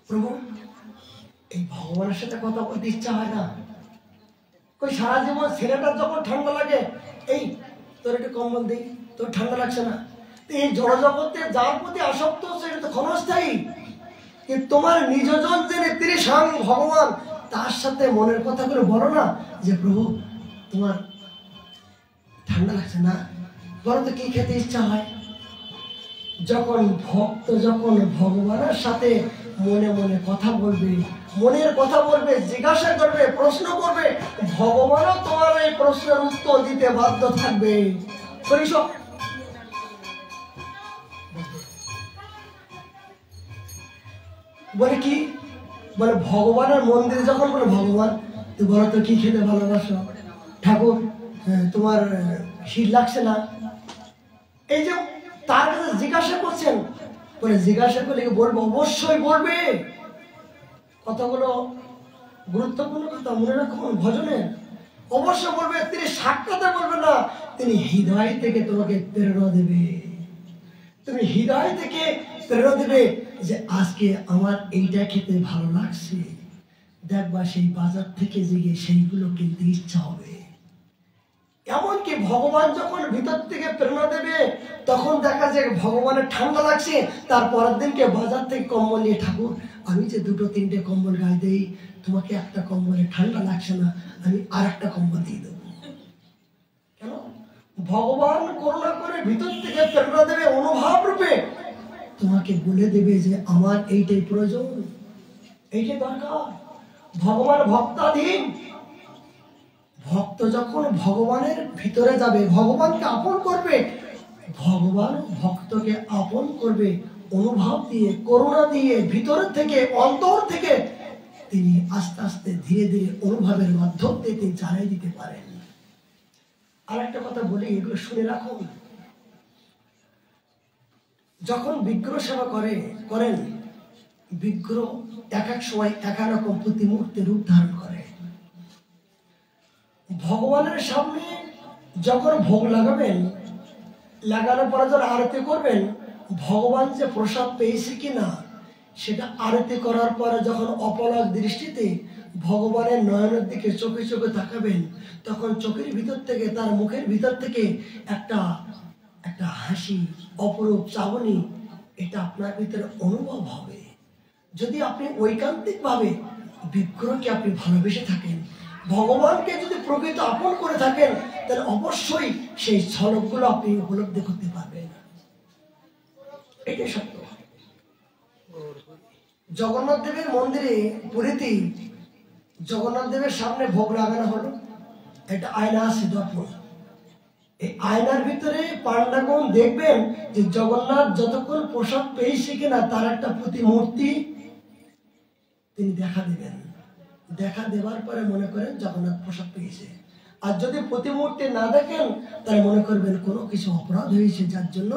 প্রভু, এই ভগবানের সাথে কথা বলতে ইচ্ছা হয় না? ওই সারা জীবন ছেলেটার যখন ঠান্ডা লাগে, এই তোর একটু কম্বল দিই, তোর ঠান্ডা লাগছে না? এই জড়জগতে যার প্রতি আসক্ত হচ্ছে এটা তো ক্ষণস্থায়ী। কিন্তু তোমার নিজজন যিনি তিনি স্বয়ং ভগবান, তার সাথে মনের কথাগুলো বলো না যে প্রভু তোমার ঠান্ডা লাগছে না, বলো তো কি খেতে ইচ্ছা হয়। যখন ভক্ত যখন ভগবানের সাথে মনে মনে কথা বলবে, মনের কথা বলবে, জিজ্ঞাসা করবে, প্রশ্ন করবে, ভগবানও তোমার এই প্রশ্নের উত্তর দিতে বাধ্য থাকবে। বলে কি বলে, ভগবানের মন্দিরে যখন বলে ভগবান তুই বলো তো কি খেতে ভালোবাসো, ঠাকুর তোমার শীত লাগছে না, এই যে তার কাছে জিজ্ঞাসা করছেন, বলে জিজ্ঞাসা করলে বলবো, অবশ্যই বলবে। কথাগুলো গুরুত্বপূর্ণ কথা, মনে রাখুন ভজনের অবশ্যই বলবে। তিনি সাক্ষাতে বলবে না, তিনি হৃদয় থেকে তোমাকে প্রেরণা দেবে। তুমি হৃদয় থেকে প্রেরণা দেবে যে আজকে আমার এইটা খেতে ভালো লাগছে, দেখবা সেই বাজার থেকে গিয়ে সেইগুলো কিনতে ইচ্ছা হবে। এমনকি ভগবান যখন ভিতর থেকে প্রেরণা দেবে, তখন দেখা যায় ভগবানের ঠান্ডা লাগছে, তার পরের দিনকে বাজার থেকে কম্বল নিয়ে, ঠাকুর আমি যে 2-3টে কম্বল গায়ে দেই, তোমাকে একটা কম্বলে ঠান্ডা লাগছে না, আমি আর একটা কম্বল দিয়ে দেবো। কেন? ভগবান করুণা করে ভিতর থেকে প্রেরণা দেবে, অনুভব রূপে তোমাকে বলে দেবে যে আমার এইটাই প্রয়োজন, এইটাই দরকার। ভগবান ভক্তাধীন। ভক্ত যখন ভগবানের ভিতরে যাবে, ভগবানকে আপন করবে, ভগবান ভক্তকে আপন করবে অনুভব দিয়ে, করুণা দিয়ে, ভিতর থেকে, অন্তর থেকে তিনি আস্তে আস্তে ধীরে ধীরে অনুভবের মাধ্যম দিয়ে তিনি জানাই দিতে পারেন। আর একটা কথা বলি, এগুলো শুনে রাখুন। যখন বিগ্রহ সেবা করেন, বিগ্রহ এক এক সময় এক এক রকম প্রতিমূর্তি রূপ ধারণ করে। ভগবানের সামনে যখন ভোগ লাগাবেন, লাগানোর পরে যখন আরতি করবেন, ভগবান যে প্রসাদ পেয়েছে কিনা সেটা আরতি করার পরে যখন অপলক দৃষ্টিতে ভগবানের নয়নের দিকে চোখে চোখে তাকাবেন, তখন চোখের ভিতর থেকে, তার মুখের ভিতর থেকে একটা একটা হাসি, অপরূপ চাহনি, এটা আপনার ভিতরে অনুভব হবে। যদি আপনি ঐকান্তিক ভাবে বিগ্রহকে আপনি ভালোবেসে থাকেন, ভগবানকে যদি প্রকৃত আপন করে থাকেন, তাহলে অবশ্যই সেই ঝলকগুলো আপনি উপলব্ধি করতে পারবেন। এটাই সত্য। জগন্নাথ দেবের মন্দিরে পুরীতে জগন্নাথ দেবের সামনে ভোগ লাগানো হলো, একটা আয়না আছে দর্পণ। এই আয়নার ভিতরে পান্ডাগণ দেখবেন যে জগন্নাথ যতক্ষণ প্রসাদ পেয়েছে কিনা তার একটা প্রতিমূর্তি তিনি দেখা দিবেন। দেখা দেওয়ার পরে মনে করেন জগন্নাথ প্রসাদ পেয়েছে। আর যদি প্রতিমূর্তি না দেখেন, তাহলে মনে করবেন কোনো কিছু অপরাধ হয়েছে, যার জন্য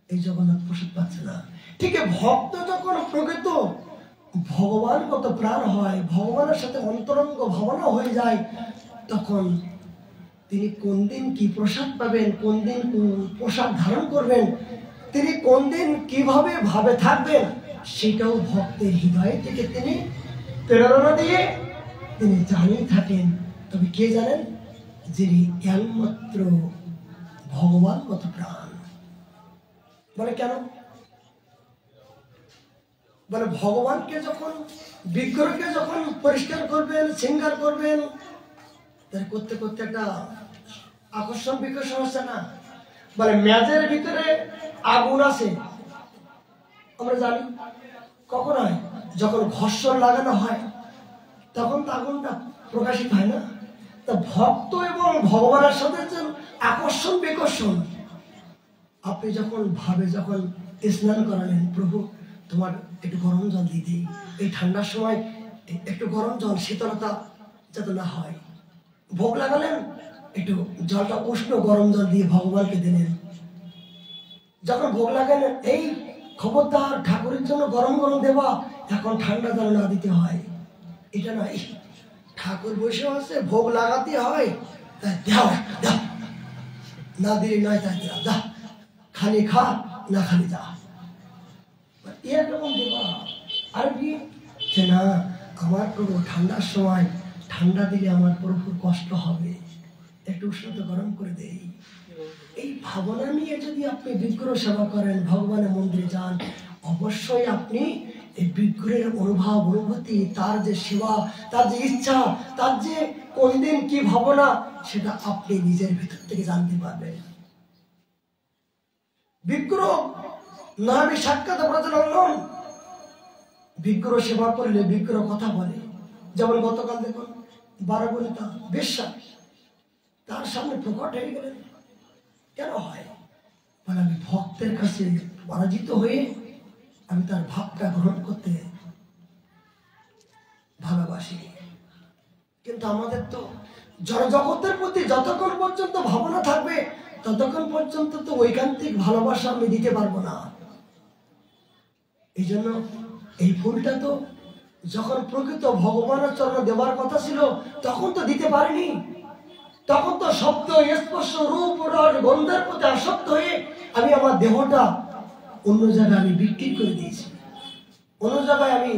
এই জগন্নাথ প্রসাদ পাচ্ছে না। ঠিক ভক্ত যখন প্রকৃত ভগবান কত প্রাণ হয়, ভগবানের সাথে অন্তরঙ্গ ভাবনা হয়ে যায়, তখন তিনি কোন দিন কি প্রসাদ পাবেন, কোন দিন পোশাক ধারণ করবেন, তিনি কোন দিন কিভাবে ভাবে থাকবেন, সেটাও ভক্তের হৃদয় থেকে তিনি প্রেরণা দিয়ে তিনি জানিয়ে থাকেন। তবে কে জানেন? যিনি একমাত্র ভগবান কত প্রাণ। বলে কেন? বলে ভগবানকে যখন, বিগ্রহকে যখন পরিষ্কার করবেন, শৃঙ্গার করবেন, তাই করতে করতে একটা আকর্ষণ বিকর্ষণ হচ্ছে না? বলে মেজের ভিতরে আগুন আছে, আমরা জানি কখন হয়? যখন ঘর্ষণ লাগানো হয়, তখন তো আগুনটা প্রকাশিত হয় না? তা ভক্ত এবং ভগবানের সাথে আকর্ষণ বিকর্ষণ। আপনি যখন যখন স্নান করালেন, প্রভু তোমার একটু গরম জল দিয়ে দিই, এই ঠান্ডার সময় একটু গরম জল, শীতলতা যাতে না হয়। ভোগ লাগালেন, একটু জলটা উষ্ণ গরম জল দিয়ে ভগবানকে দিলেন। যখন ভোগ লাগালেন, এই খবরদার ঠাকুরের জন্য গরম গরম দেওয়া, এখন ঠান্ডা জল না দিতে হয়, এটা নয়। ঠাকুর বসে আছে, ভোগ লাগাতে হয়, তাই দাও একটা দাও, না দিলে নয় তাই দিলাম, দা খালি খা না খালি যা, এরকম দেবা। আর কি যে না আমার প্রভু ঠান্ডার সময় ঠান্ডা দিলে আমার প্রভুর কষ্ট হবে, একটু উষ্ণতা গরম করে দেই। এই ভাবনা নিয়ে যদি আপনি বিগ্রহ সেবা করেন, ভগবানের মন্দিরে যান, অবশ্যই আপনি এই বিগ্রহের অনুভব অনুভূতি, তার যে সেবা, তার যে ইচ্ছা, তার যে কোন দিন কি ভাবনা, সেটা আপনি নিজের ভিতর থেকে জানতে পারবেন। বিগ্রহ না আমি সাক্ষাৎ ব্রজনন্দন, বিগ্রহ সেবা করলে বিগ্রহ কথা বলে। যেমন গতকাল দেখুন 12 বনিতা বেশ্যা তার সামনে প্রকট হয়ে গেলেন। কেন হয়? মানে আমি ভক্তের কাছে পরাজিত হয়ে আমি তার ভাবটা গ্রহণ করতে ভালোবাসি। কিন্তু আমাদের তো জড়জগতের প্রতি যতক্ষণ পর্যন্ত ভাবনা থাকবে ততক্ষণ পর্যন্ত তো ঐকান্তিক ভালোবাসা আমি দিতে পারবো না। এই জন্য এই ফুলটা তো যখন প্রকৃত ভগবানের চরণে দেওয়ার কথা ছিল তখন তো দিতে পারিনি। তখন তো শব্দ, স্পর্শ, রূপ, রস, গন্ধের প্রতি আসক্ত হয়ে আমি আমার দেহটা অন্য জায়গায় আমি বিক্রি করে দিয়েছি, অন্য জায়গায় আমি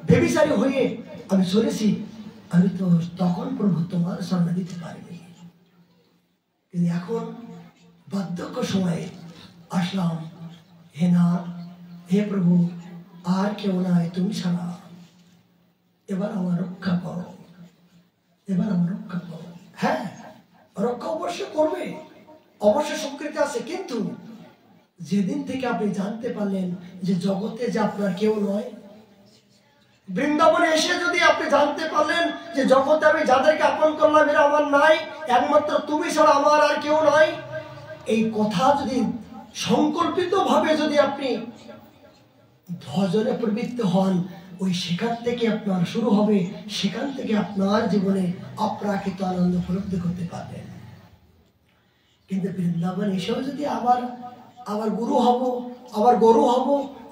বেবিচারী হয়ে আমি চলেছি। আমি তো তখন প্রভু তোমার সামনে দিতে পারিনি, কিন্তু এখন বার্ধক্য সময়ে আসলাম। হে না, হে প্রভু, আর কেউ নাই তুমি ছাড়া, এবার আমার রক্ষা করো, এবার আমার রক্ষা করো। হ্যাঁ, রক্ষা অবশ্যই করবে, অবশ্যই স্বীকৃতি আছে। কিন্তু যেদিন থেকে আপনি জানতে পারলেন যে জগতে যে আপনার কেউ নয়, বৃন্দাবনে এসে যদি আপনি জানতে পারলেন যে জগতে আমি যাদেরকে আপন করলাম এরা আমার নাই, একমাত্র তুমি ছাড়া আমার আর কেউ নাই, এই কথা যদি সংকল্পিত ভাবে যদি আপনি ভজনে প্রবৃত্ত হন, ওই সেখান থেকে আপনার শুরু হবে, সেখান থেকে আপনার জীবনে অপ্রাকৃত আনন্দ উপলব্ধি করতে পারবেন। কিন্তু বৃন্দাবন এসেও যদি আবার গুরু হব, আবার গরু হব,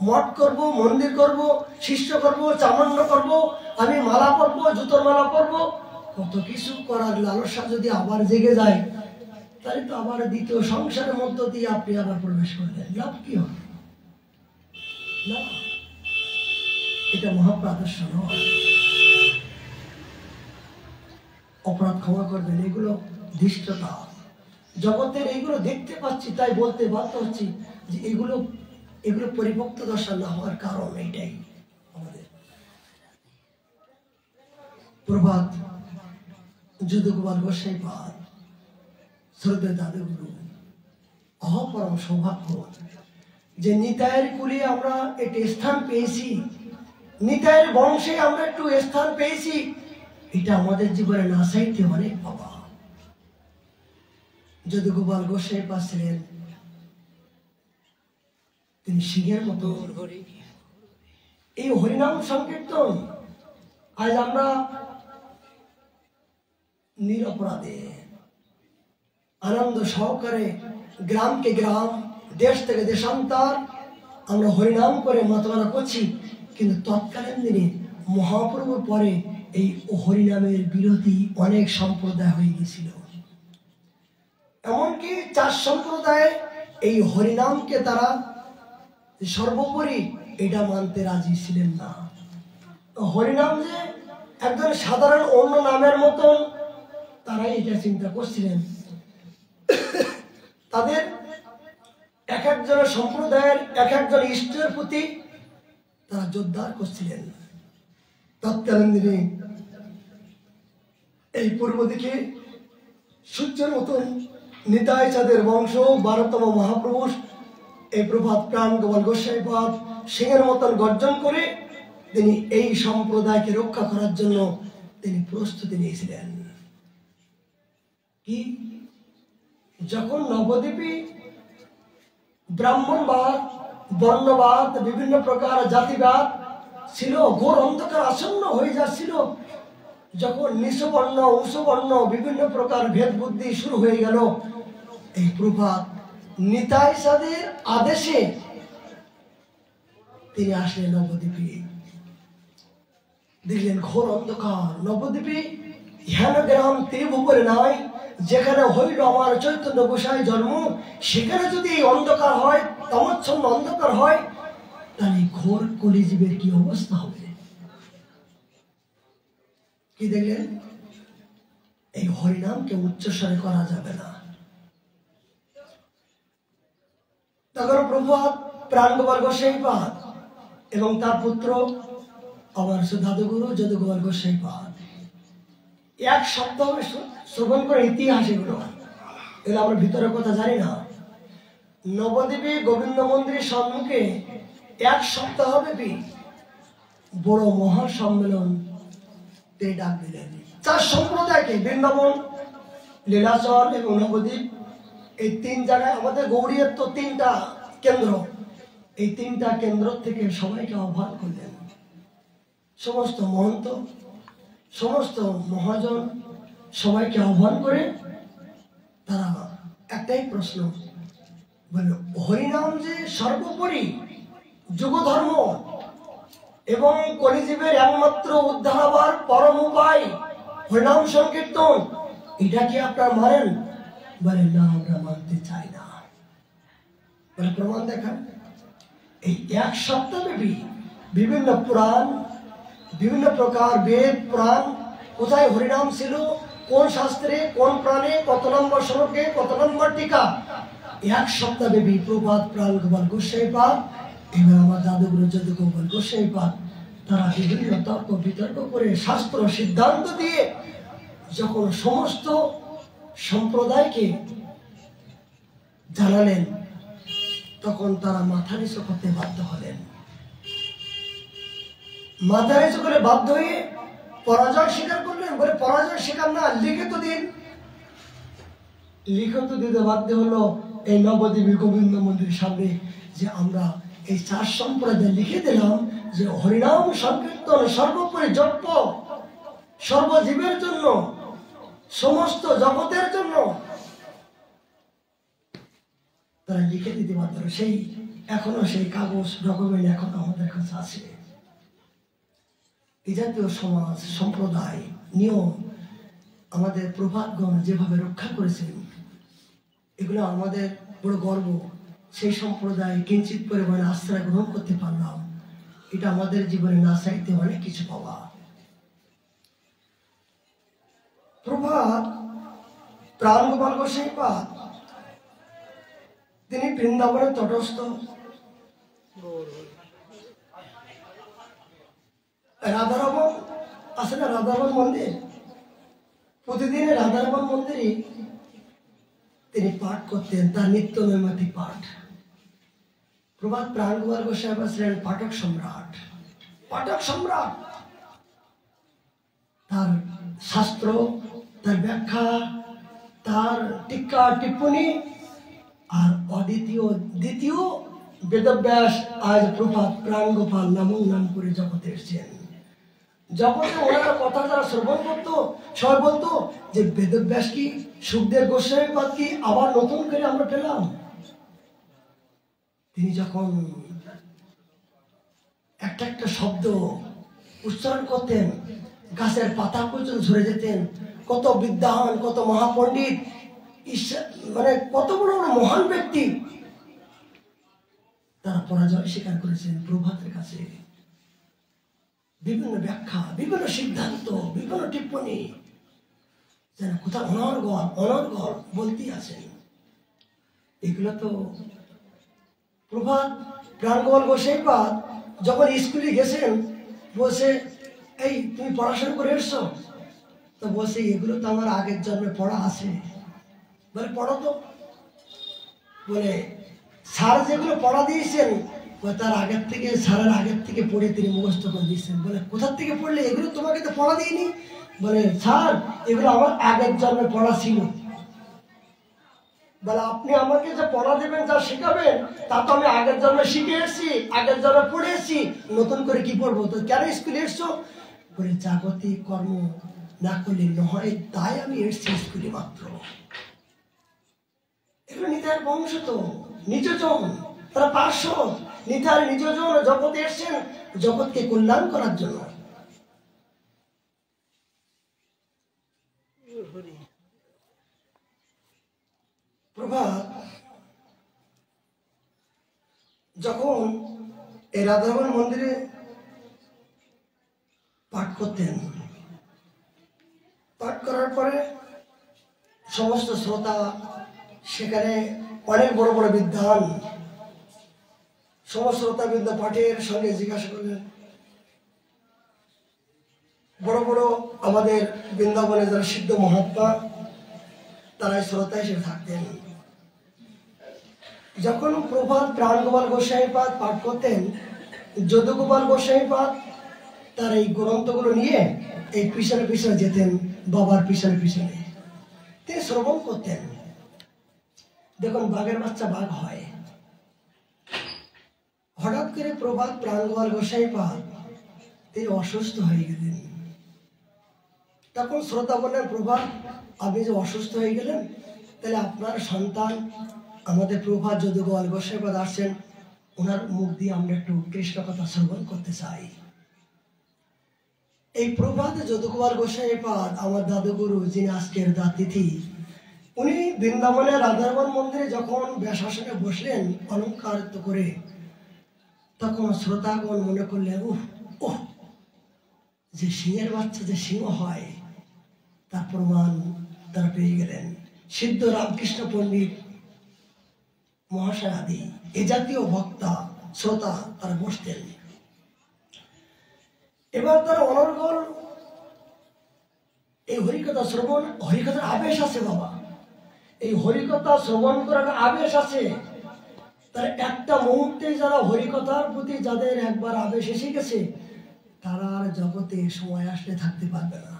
মঠ করব, মন্দির করব, শিষ্য করব, চামণ্ড করব, আমি মালা পরবো, জুতোর মালা পরবো, কত কিছু করার লালসা যদি আবার জেগে যায়, তাহলে তো আবার দ্বিতীয় সংসারের মধ্য দিয়ে আপনি আবার প্রবেশ করলেন, লাভ কি হবে? না, এটা মহাপ্রাদর্শ নয়। অপরাধ ক্ষমা করবেন, এগুলো ধৃষ্টতা। জগতের এইগুলো দেখতে পাচ্ছি তাই বলতে বাধ্য হচ্ছি যে এগুলো পরিপক্ত দশা না হওয়ার কারণ এইটাই। আমাদের প্রভাত যদুকুমার গোসাই পাদ, শ্রদ্ধেয় দাদুগুরু, অহপরম সৌভাগ্য যে নিতাইয়ের কুলে আমরা একটি স্থান পেয়েছি, নিতাইয়ের বংশে আমরা একটু স্থান পেয়েছি। এটা আমাদের জীবনে না চাইতে অনেক বাবা। যদুগোপাল গোসাই পাদ ছিলেন, তিনি সিংহের মতো এই হরিনাম সংকীর্তন আজ আমরা নিরপরাধে আনন্দ সহকারে গ্রামকে গ্রাম, দেশ থেকে দেশান্তর আমরা হরিনাম করে মাতোয়ারা করছি। কিন্তু তৎকালীন দিনে মহাপ্রভুর পরে এই হরিনামের বিরোধী অনেক সম্প্রদায় হয়ে গেছিল। এমনকি 4 সম্প্রদায় এই হরিনামকে তারা সর্বোপরি এটা মানতে রাজি ছিলেন না। হরিনাম যে একজন সাধারণ অন্য নামের মতন তারাই এটা চিন্তা করছিলেন। তাদের এক একজনের সম্প্রদায়ের এক একজন ইষ্টের প্রতি তারা জোরদার করছিলেন। তৎকালীন দিনে এই পূর্ব দিকে সূর্যের মতন নিতাই চাঁদের বংশ 12তম মহাপ্রভু এই প্রভাত প্রাণ গোপাল গোসাই পাদ সিংহের মতন গর্জন করে তিনি এই সম্প্রদায়কে রক্ষা করার জন্য তিনি প্রস্তুতি নিয়েছিলেন। কি যখন নবদ্বীপে ব্রাহ্মণবাদ, বর্ণবাদ, বিভিন্ন প্রকার জাতিবাদ ছিল, ঘোর অন্ধকার আসন্ন হয়ে যাচ্ছিল, যখন নিঃস্ববর্ণ উচ্চবর্ণ বিভিন্ন প্রকার ভেদ বুদ্ধি শুরু হয়ে গেল, এই প্রভাত নিতাই চাঁদের আদেশে তিনি আসলেন নবদ্বীপে। দেখলেন ঘোর অন্ধকার। নবদ্বীপে হেন গ্রাম ত্রিভুবনে নাই, যেখানে হইল আমার চৈতন্য গোসাই জন্ম, সেখানে যদি এই অন্ধকার হয়, তমচ্ছন্ন অন্ধকার হয়, তাহলে ঘোর কলিজীবের কি অবস্থা হবে? কি দেখলেন? এই হরিনামকে উচ্চস্বরে করা যাবে না। তখন প্রভুপাদ প্রাণগোপাল গোসাইপাদ এবং তার পুত্র আমার দাদুগুরু যদুগোপাল গোসাইপাদ এক সপ্তাহ শ্রবণ করে ইতিহাস, এগুলো আমরা ভিতরের কথা জানি না। নবদ্বীপে গোবিন্দ মন্দিরের সম্মুখে এক সপ্তাহ ব্যাপী বড় মহাসম্মেলন তিনি ডাক দিলেন। 4 সম্প্রদায়কে, বৃন্দাবন, লীলাচল এবং নবদ্বীপ, এই 3 জায়গায়, আমাদের গৌড়ীর তো 3টা কেন্দ্র, এই 3টা কেন্দ্র থেকে সবাইকে আহ্বান করলেন। সমস্ত মহন্ত, সমস্ত মহাজন সবাইকে আহ্বান করে তারা একটাই প্রশ্ন বলল, হরিনাম যে সর্বোপরি যুগধর্ম এবং কলিজীবের একমাত্র উদ্ধার হবার পরম উপায় হরিনাম সংকীর্তন, এটা কি আপনারা মানেন? বলে না, আমরা মানতে চাই না। বলে প্রমাণ দেখান। এই 1 সপ্তাহ ব্যাপী বিভিন্ন পুরাণ, বিভিন্ন প্রকার বেদ পুরাণ, কোথায় হরিনাম ছিল, কোন শাস্ত্রে, কোন প্রাণে, কত নম্বর শ্লোকে, কত নম্বর টিকা, 1 সপ্তাহ ব্যাপী প্রভাত প্রাণগোপাল গোসাইপাদ এবং আমার দাদুগুরু যদুগোপাল গোসাইপাদ তারা বিভিন্ন তর্ক বিতর্ক করে শাস্ত্র সিদ্ধান্ত দিয়ে যখন সমস্ত সম্প্রদায়কে জানালেন, তখন তারা মাথা নিচু করতে বাধ্য হলেন। মাথা নিচু করে বাধ্য হয়ে পরাজয় স্বীকার করলেন। বলে পরাজয় স্বীকার না, লিখিত দিন। লিখিত দিতে বাধ্য হলো এই নবদ্বীপে গোবিন্দ মন্দিরের সামনে, যে আমরা এই 4 সম্প্রদায় লিখে দিলাম যে হরিনাম সংকীর্তন সর্বোপরি যজ্ঞ, সর্বজীবের জন্য, সমস্ত জগতের জন্য। তারা লিখে দিতে বাধ্য হলো। সেই এখনো সেই কাগজ ডকুমেন্ট এখন আমাদের কাছে আছে। এই জাতীয় সমাজ, সম্প্রদায়, নিয়ম আমাদের প্রভাতগণ যেভাবে রক্ষা করেছেন, এগুলো আমাদের বড় গর্ব। সেই সম্প্রদায় কিঞ্চিত পরিমাণে আশ্রয় গ্রহণ করতে পারলাম, এটা আমাদের জীবনে না চাইতে অনেক কিছু পাওয়া। প্রভাত প্রাণগোপাল গোসাইপাদ তিনি বৃন্দাবনের তটস্থ রাধারমন আছে না, রাধারমন মন্দির, প্রতিদিন রাধারমন মন্দিরে তিনি পাঠ করতেন, তার নিত্য নৈমিত্তিক পাঠ। প্রভাত প্রাণগোপাল গোসাইপাদ ছিলেন পাঠক সম্রাট। পাঠক সম্রাট, তার শাস্ত্র, তার ব্যাখ্যা, তার টিকা টিপ্পণী, আর দ্বিতীয় বেদব্যাস আজ প্রভাত প্রাণগোপাল নাম করে জগতে এসেছেন। যখন ওনার কথা যারা শ্রবণ করতো, সবাই বলতো যে বেদব্যাস কি, সুখদেব গোস্বামীপাদ কি আবার নতুন করে আমরা পেলাম। তিনি যখন একটা একটা শব্দ উচ্চারণ করতেন, গাছের পাতা পর্যন্ত ঝরে যেতেন। কত বিদ্যান, কত মহাপণ্ডিত, মানে কত বড় বড় মহান ব্যক্তি তারা পরাজয় স্বীকার করেছেন প্রভাতের কাছে। বিভিন্ন ব্যাখ্যা, বিভিন্ন সিদ্ধান্ত, বিভিন্ন টিপ্পণী, যেন কোথাও অনর্গল বলতেই আছেন। এগুলো তো প্রভাত প্রাণগোপাল গোসাইপাদ যখন স্কুলে গেছেন, বলছে এই তুমি পড়াশোনা করে এসছো? তো বলছে এগুলো তো আমার আগের জন্মে পড়া আছে। বলে পড়ো তো। বলে স্যার যেগুলো পড়া দিয়েছেন তার আগের থেকে, স্যারের আগের থেকে পড়ে তিনি মুখস্থ করে দিয়েছেন। বলে কোথার থেকে পড়লে? এগুলো তোমাকে তো পড়া দিইনি। বলে স্যার এগুলো আমার আগের জন্মে পড়া ছিল। বলে আপনি আমাকে যে পড়া দেবেন, যা শেখাবেন, তা তো আমি আগের জন্মে শিখে এসেছি, আগের জন্মে পড়ে এসেছি, নতুন করে কি পড়বো? তো কেন স্কুলে এসছো? বলে জাগতিক কর্ম না করলে নয়, তাই আমি এসেছি স্কুলে মাত্র। এগুলো নিতাইয়ের বংশ, তো নিজজন, তারা পার্শ্বদ। নিতাই নিজজন জগতে এসছেন জগৎকে কল্যাণ করার জন্য। প্রভাত যখন এই রাধারমণ মন্দিরে পাঠ করতেন, পাঠ করার পরে সমস্ত শ্রোতা, সেখানে অনেক বড় বড় বিদ্বান, সমস্ত শ্রোতা বিদ্যা পাঠের সঙ্গে জিজ্ঞাসা করলেন, বড় বড় আমাদের বৃন্দাবনে যারা সিদ্ধ মহাত্মা তারাই শ্রোতা হিসেবে থাকতেন। যখন প্রভাত প্রাণগোপাল গোস্বামীপাদ পাঠ করতেন, যদুগোপাল গোস্বামীপাদ তার এই গ্রন্থগুলো নিয়ে এই পিছনে পিছনে যেতেন, বাবার পিছনে পিছনে তিনি শ্রবণ করতেন। দেখুন, বাঘের বাচ্চা বাঘ হয়। হঠাৎ করে প্রভাত প্রাণগোপাল গোস্বামীপাদ তিনি অসুস্থ হয়ে গেলেন। তখন শ্রোতা বললেন, প্রভাত আপনি যে অসুস্থ হয়ে গেলেন, তাহলে আপনার সন্তান আমাদের প্রভাত যদুগোপাল গোস্বামীপাদ আসছেন, ওনার মুখ দিয়ে আমরা একটু কৃষ্ণ কথা শ্রবণ করতে চাই। এই প্রভাত যদুগোপাল গোস্বামীপাদ আমার দাদুগুরু, যিনি আজকের দাতিথি, উনি বৃন্দাবনের রাধারমণ মন্দিরে যখন ব্যাসাসনে বসলেন অলঙ্কারিত করে, তখন শ্রোতাগণ মনে করলেন, যে সিংহের বাচ্চা যে সিংহ হয় তার প্রমাণ তারা পেয়ে গেলেন। সিদ্ধ রামকৃষ্ণ পণ্ডিত মহাশয় আদি এ জাতীয় বক্তা শ্রোতা তারা বসতেন। এবার তারা অনর্গল এই হরিকথা শ্রবণ, হরিকথার আবেশ আছে বাবা, এই হরিকথা শ্রবণ করার আবেশ আছে। তার একটা মুহূর্তে যারা হরিকথার প্রতি যাদের একবার আবেশ এসে গেছে, তারা আর জগতে সময় আসলে থাকতে পারবে না।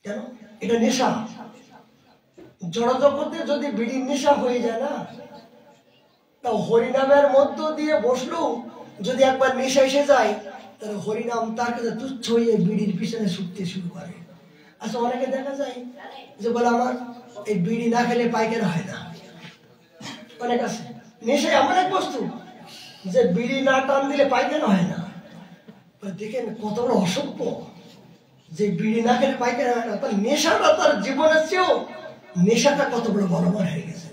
কেন? এটা নেশা। জড় জগতে যদি বিড়ির নেশা হয়ে যায় না, তা হরিনামের মধ্য দিয়ে বসলেও যদি একবার নেশা এসে যায়, তাহলে হরিনাম তার কাছে তুচ্ছ হয়ে বিড়ির পিছনে ছুটতে শুরু করে। আচ্ছা, অনেকে দেখা যায় যে বলে আমার এই বিড়ি না খেলে পায়খানা হয় না। অনেক আছে, নেশা এমন এক বস্তু যে বিড়ি না টান দিলে পায়খানা হয় না। দেখেন কত বড় অসভ্য, যে বিড়ি না খেলে পায়খানা হয় না। তার নেশাটা তার জীবনের চেয়েও নেশাটা কত বড় বলবান হয়ে গেছে।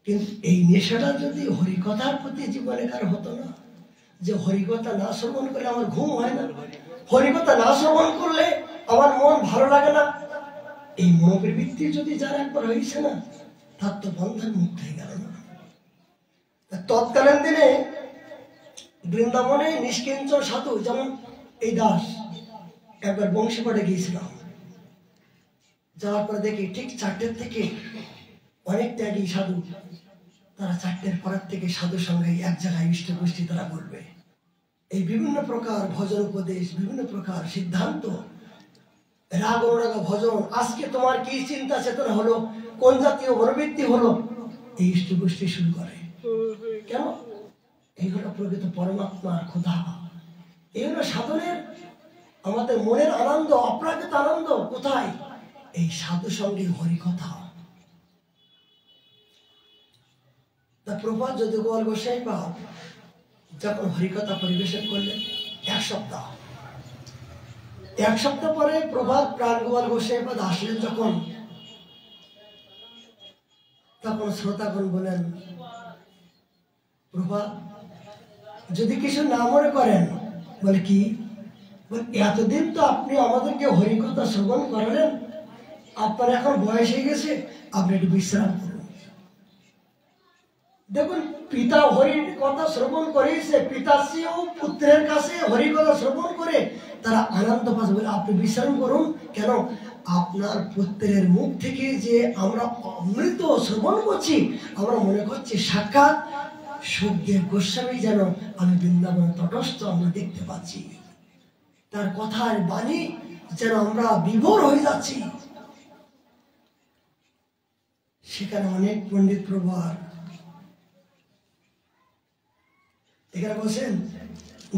কিন্তু এই নেশাটা যদি হরিকথার প্রতি জীবনে কার হতো না, যে হরিকথা না শ্রবণ করলে আমার ঘুম হয় না, হরিকথা না শ্রবণ করলে আমার মন ভালো লাগে না, এই মনোবৃত্তি যদি যার একবার হয়েছে না, তার তো বন্ধন মুক্ত হয়ে গেল না। তৎকালীন দিনে বৃন্দাবনে নিষ্কিঞ্চন সাধু, যেমন এই দাস, একবার বংশীপাঠে গিয়েছিলাম, যাওয়ার পরে দেখি ঠিক 4টের থেকে অনেক ত্যাগী সাধু, তারা 4টের পরের থেকে সাধুর সঙ্গে এক জায়গায় ইষ্ট গোষ্ঠী তারা বলবে। এই বিভিন্ন প্রকার ভজন উপদেশ, বিভিন্ন প্রকার সিদ্ধান্ত, রাগ অনুরাগ ভজন, আজকে তোমার কি চিন্তা চেতনা হলো, কোন জাতীয় মনোবৃত্তি হলো, এই ইষ্ট গোষ্ঠী শুরু করে। কেন? এই হলো প্রকৃত পরমাত্মার ক্ষুধা, এই হলো সাধনের আমাদের মনের আনন্দ, অপ্রাকৃত আনন্দ। কোথায়? এই সাধু সঙ্গে হরিকথা। তা প্রভাত যদুগোপাল গোস্বামীপাদ যখন হরিকথা পরিবেশন করলেন, এক সপ্তাহ পরে প্রভাত প্রাণগোপাল গোস্বামীপাদ আসলেন যখন, তখন শ্রোতাগণ বলেন, প্রভাত যদি কিছু না মনে করেন, বলে কি? এতদিন তো আপনি আমাদেরকে হরিকথা শ্রবণ করালেন, আপনার এখন বয়স হয়ে গেছে, আপনি একটু বিশ্রাম করুন। দেখুন, পিতা হরির কথা শ্রবণ করেছে, পিতার চেয়েও পুত্রের কাছে হরির কথা শ্রবণ করে তারা আনন্দ পাচ্ছে। বলে আপনি বিশ্রাম করুন। কেন? আপনার পুত্রের মুখ থেকে যে আমরা অমৃত শ্রবণ করছি, আমরা মনে করছি সাক্ষাৎ সুখদেব গোস্বামী, যেন আমি বৃন্দাবন তটস্থ আমরা দেখতে পাচ্ছি, তার কথার বাণী যেন আমরা বিভোর হয়ে যাচ্ছি। সেখানে অনেক পণ্ডিত প্রভার এখানে বলছেন,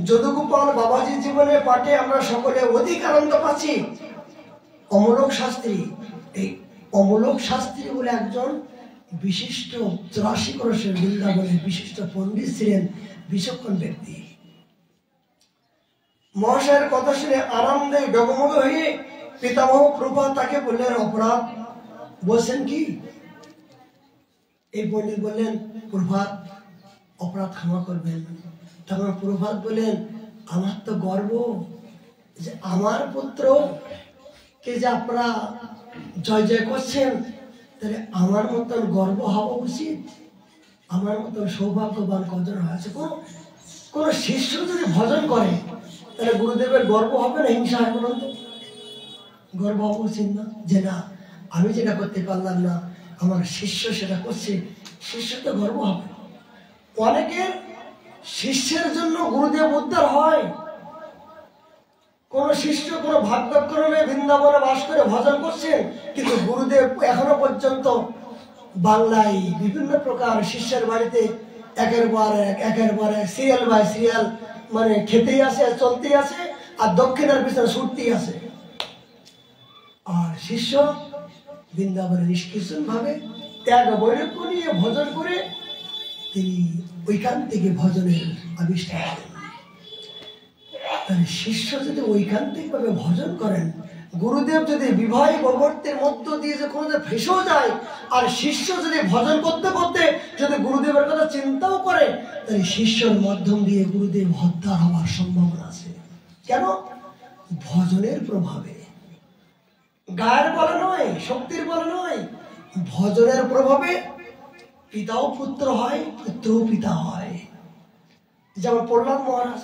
যদুগোপাল বাবাজির জীবনে পাঠে আমরা সকলে অধিক আনন্দ পাচ্ছি। অমলোক শাস্ত্রী, এই অমলোক শাস্ত্রী বলে একজন বিশিষ্ট 84 ক্রোশের বৃন্দাবনের বিশিষ্ট পণ্ডিত ছিলেন, বিচক্ষণ ব্যক্তি। মহাশয়ের কথা শুনে আনন্দে ডগমগ হয়ে পিতামহ প্রভা তাকে বললেন, অপরাধ বলছেন কি? এই পণ্ডিত বললেন, প্রভাত অপরাধ ক্ষমা করবেন। তখন প্রভাত বললেন, আমার তো গর্ব যে আমার পুত্র কে যে আপনারা জয় জয় করছেন, তাহলে আমার মতন গর্ব হওয়া উচিত। আমার মতন সৌভাগ্যবান কজন হয়েছে। কোন শিষ্য যদি ভজন করে তাহলে গুরুদেবের গর্ব হবে না, হিংসা হয়? বলুন তো, গর্ব হওয়া উচিত না? যে না, আমি যেটা করতে পারলাম না, আমার শিষ্য সেটা করছে, শিষ্য তো গর্ব হবে। অনেকের শিষ্যের জন্য গুরুদেব উদ্ধার হয়। কোন শিষ্য কোন ভাগ্যক্রমে বৃন্দাবনে বাস করে ভজন করছেন, কিন্তু গুরুদেব এখনো পর্যন্ত বাংলায় বিভিন্ন প্রকার শিষ্যের বাড়িতে একের পর এক সিরিয়াল বাই সিরিয়াল মানে খেতেই আছে, চলতেই আছে, আর দক্ষিণের পিছনে ছুটতেই আছে। আর শিষ্য বৃন্দাবনে নিষ্কৃষণ ভাবে ত্যাগ বৈরাগ্য নিয়ে ভজন করে তিনি ওইখান থেকে ভজনের আবিষ্কার করেন। তাহলে শিষ্য যদি ঐকান্তিক ভাবে ভজন করেন, গুরুদেব যদি বিবাহ প্রবর্তের মধ্য দিয়ে যে কোনো ফেসেও যায়, আর শিষ্য যদি ভজন করতে করতে যদি গুরুদেবের কথা চিন্তাও করে, তাহলে শিষ্যর মাধ্যম দিয়ে গুরুদেব হত্যা হওয়ার সম্ভাবনা আছে। কেন? ভজনের প্রভাবে, গায়ের বলে নয়, শক্তির বলে নয়, ভজনের প্রভাবে পিতাও পুত্র হয়, পুত্রও পিতা হয়। যেমন প্রহ্লাদ মহারাজ,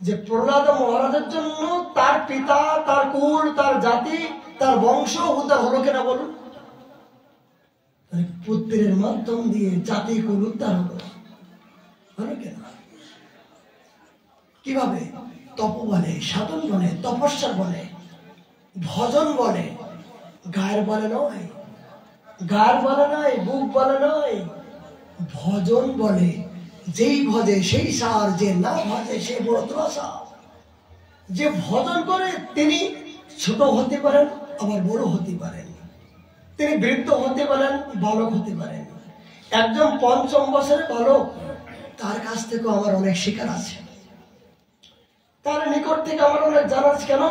যে প্রহ্লাদ মহারাজের জন্য তার পিতা, তার কুল, তার জাতি, তার বংশ উদ্ধার হলো কেনা বলুন? পুত্রের মাধ্যম দিয়ে জাতি কুল উদ্ধার হলো কেনা? কিভাবে? তপ বলে, সাধন বলে, তপস্যা বলে, ভজন বলে, গায়ের বলে নয়, গায়ের বলে নয়, বুক বলে নয়, ভজন বলে। যেই ভজে সেই সার, যে না ভজে সে বড় ত্রাসা। যে ভজন করে তিনি ছোট হতে পারেন, আবার বড় হতে পারেন, তিনি বৃদ্ধ হতে পারেন, বালক হতে পারেন। একজন ৫ম বছরের বালক, তার কাছ থেকে আমার অনেক শিকার আছে, তার নিকট থেকে আমার অনেক জানার। কেন?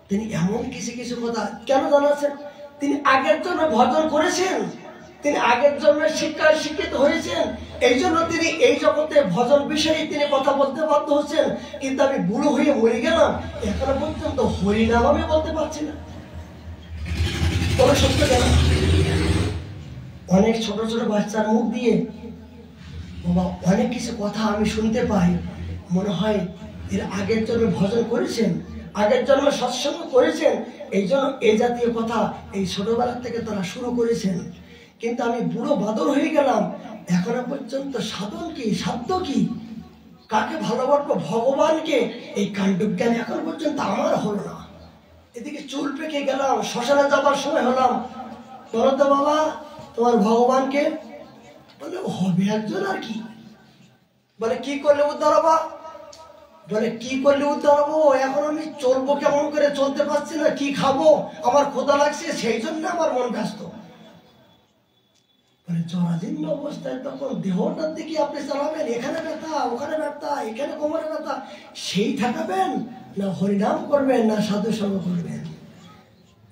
তিনি এমন কিছু কিছু কথা কেন জানাচ্ছেন? তিনি আগের জন্য ভজন করেছেন, তিনি আগের জন্য শিক্ষায় শিক্ষিত হয়েছেন, এই জন্য তিনি এই জগতে ভজন বিষয়ে তিনি কথা বলতে বাধ্য হচ্ছেন। কিন্তু আমি বুড়ো হয়ে মরে গেলাম, এখনো পর্যন্ত হরিনাম আমি বলতে পারছি না। কোনো সত্য কেন? অনেক ছোট ছোট বাচ্চার মুখ দিয়ে বাবা অনেক কিছু কথা আমি শুনতে পাই, মনে হয় এর আগের জন্মে ভজন করেছেন, আগের জন্মে সৎসঙ্গ করেছেন, এই জন্য এই জাতীয় কথা এই ছোটবেলা থেকে তারা শুরু করেছেন। কিন্তু আমি বুড়ো বাদর হয়ে গেলাম, এখনো পর্যন্ত সাধন কি, সাধ্য কি, কাকে ভালোবাসবো, ভগবানকে, এই কাণ্ডজ্ঞান এখন পর্যন্ত আমার হলো না। এদিকে চুল পেকে গেলাম, শ্মশানে যাবার সময় হলাম, বলো তো বাবা তোমার ভগবানকে? বলে হবে একজন, আর কি? বলে কি করলে উদ্ধার হবা? বলে কি করলে উদ্ধার হবো? এখন আমি চলবো কেমন করে, চলতে পারছি না, কি খাবো, আমার ক্ষুধা লাগছে, সেই জন্য আমার মন ব্যস্ত। মানে জরাজীর্ণ অবস্থায় তখন দেহটার দিকে আপনি চালাবেন, এখানে ব্যথা, ওখানে ব্যথা, এখানে কোমরে ব্যথা, সেই ঠেকাবেন না হরিনাম করবেন, না সাধু সঙ্গ করবেন?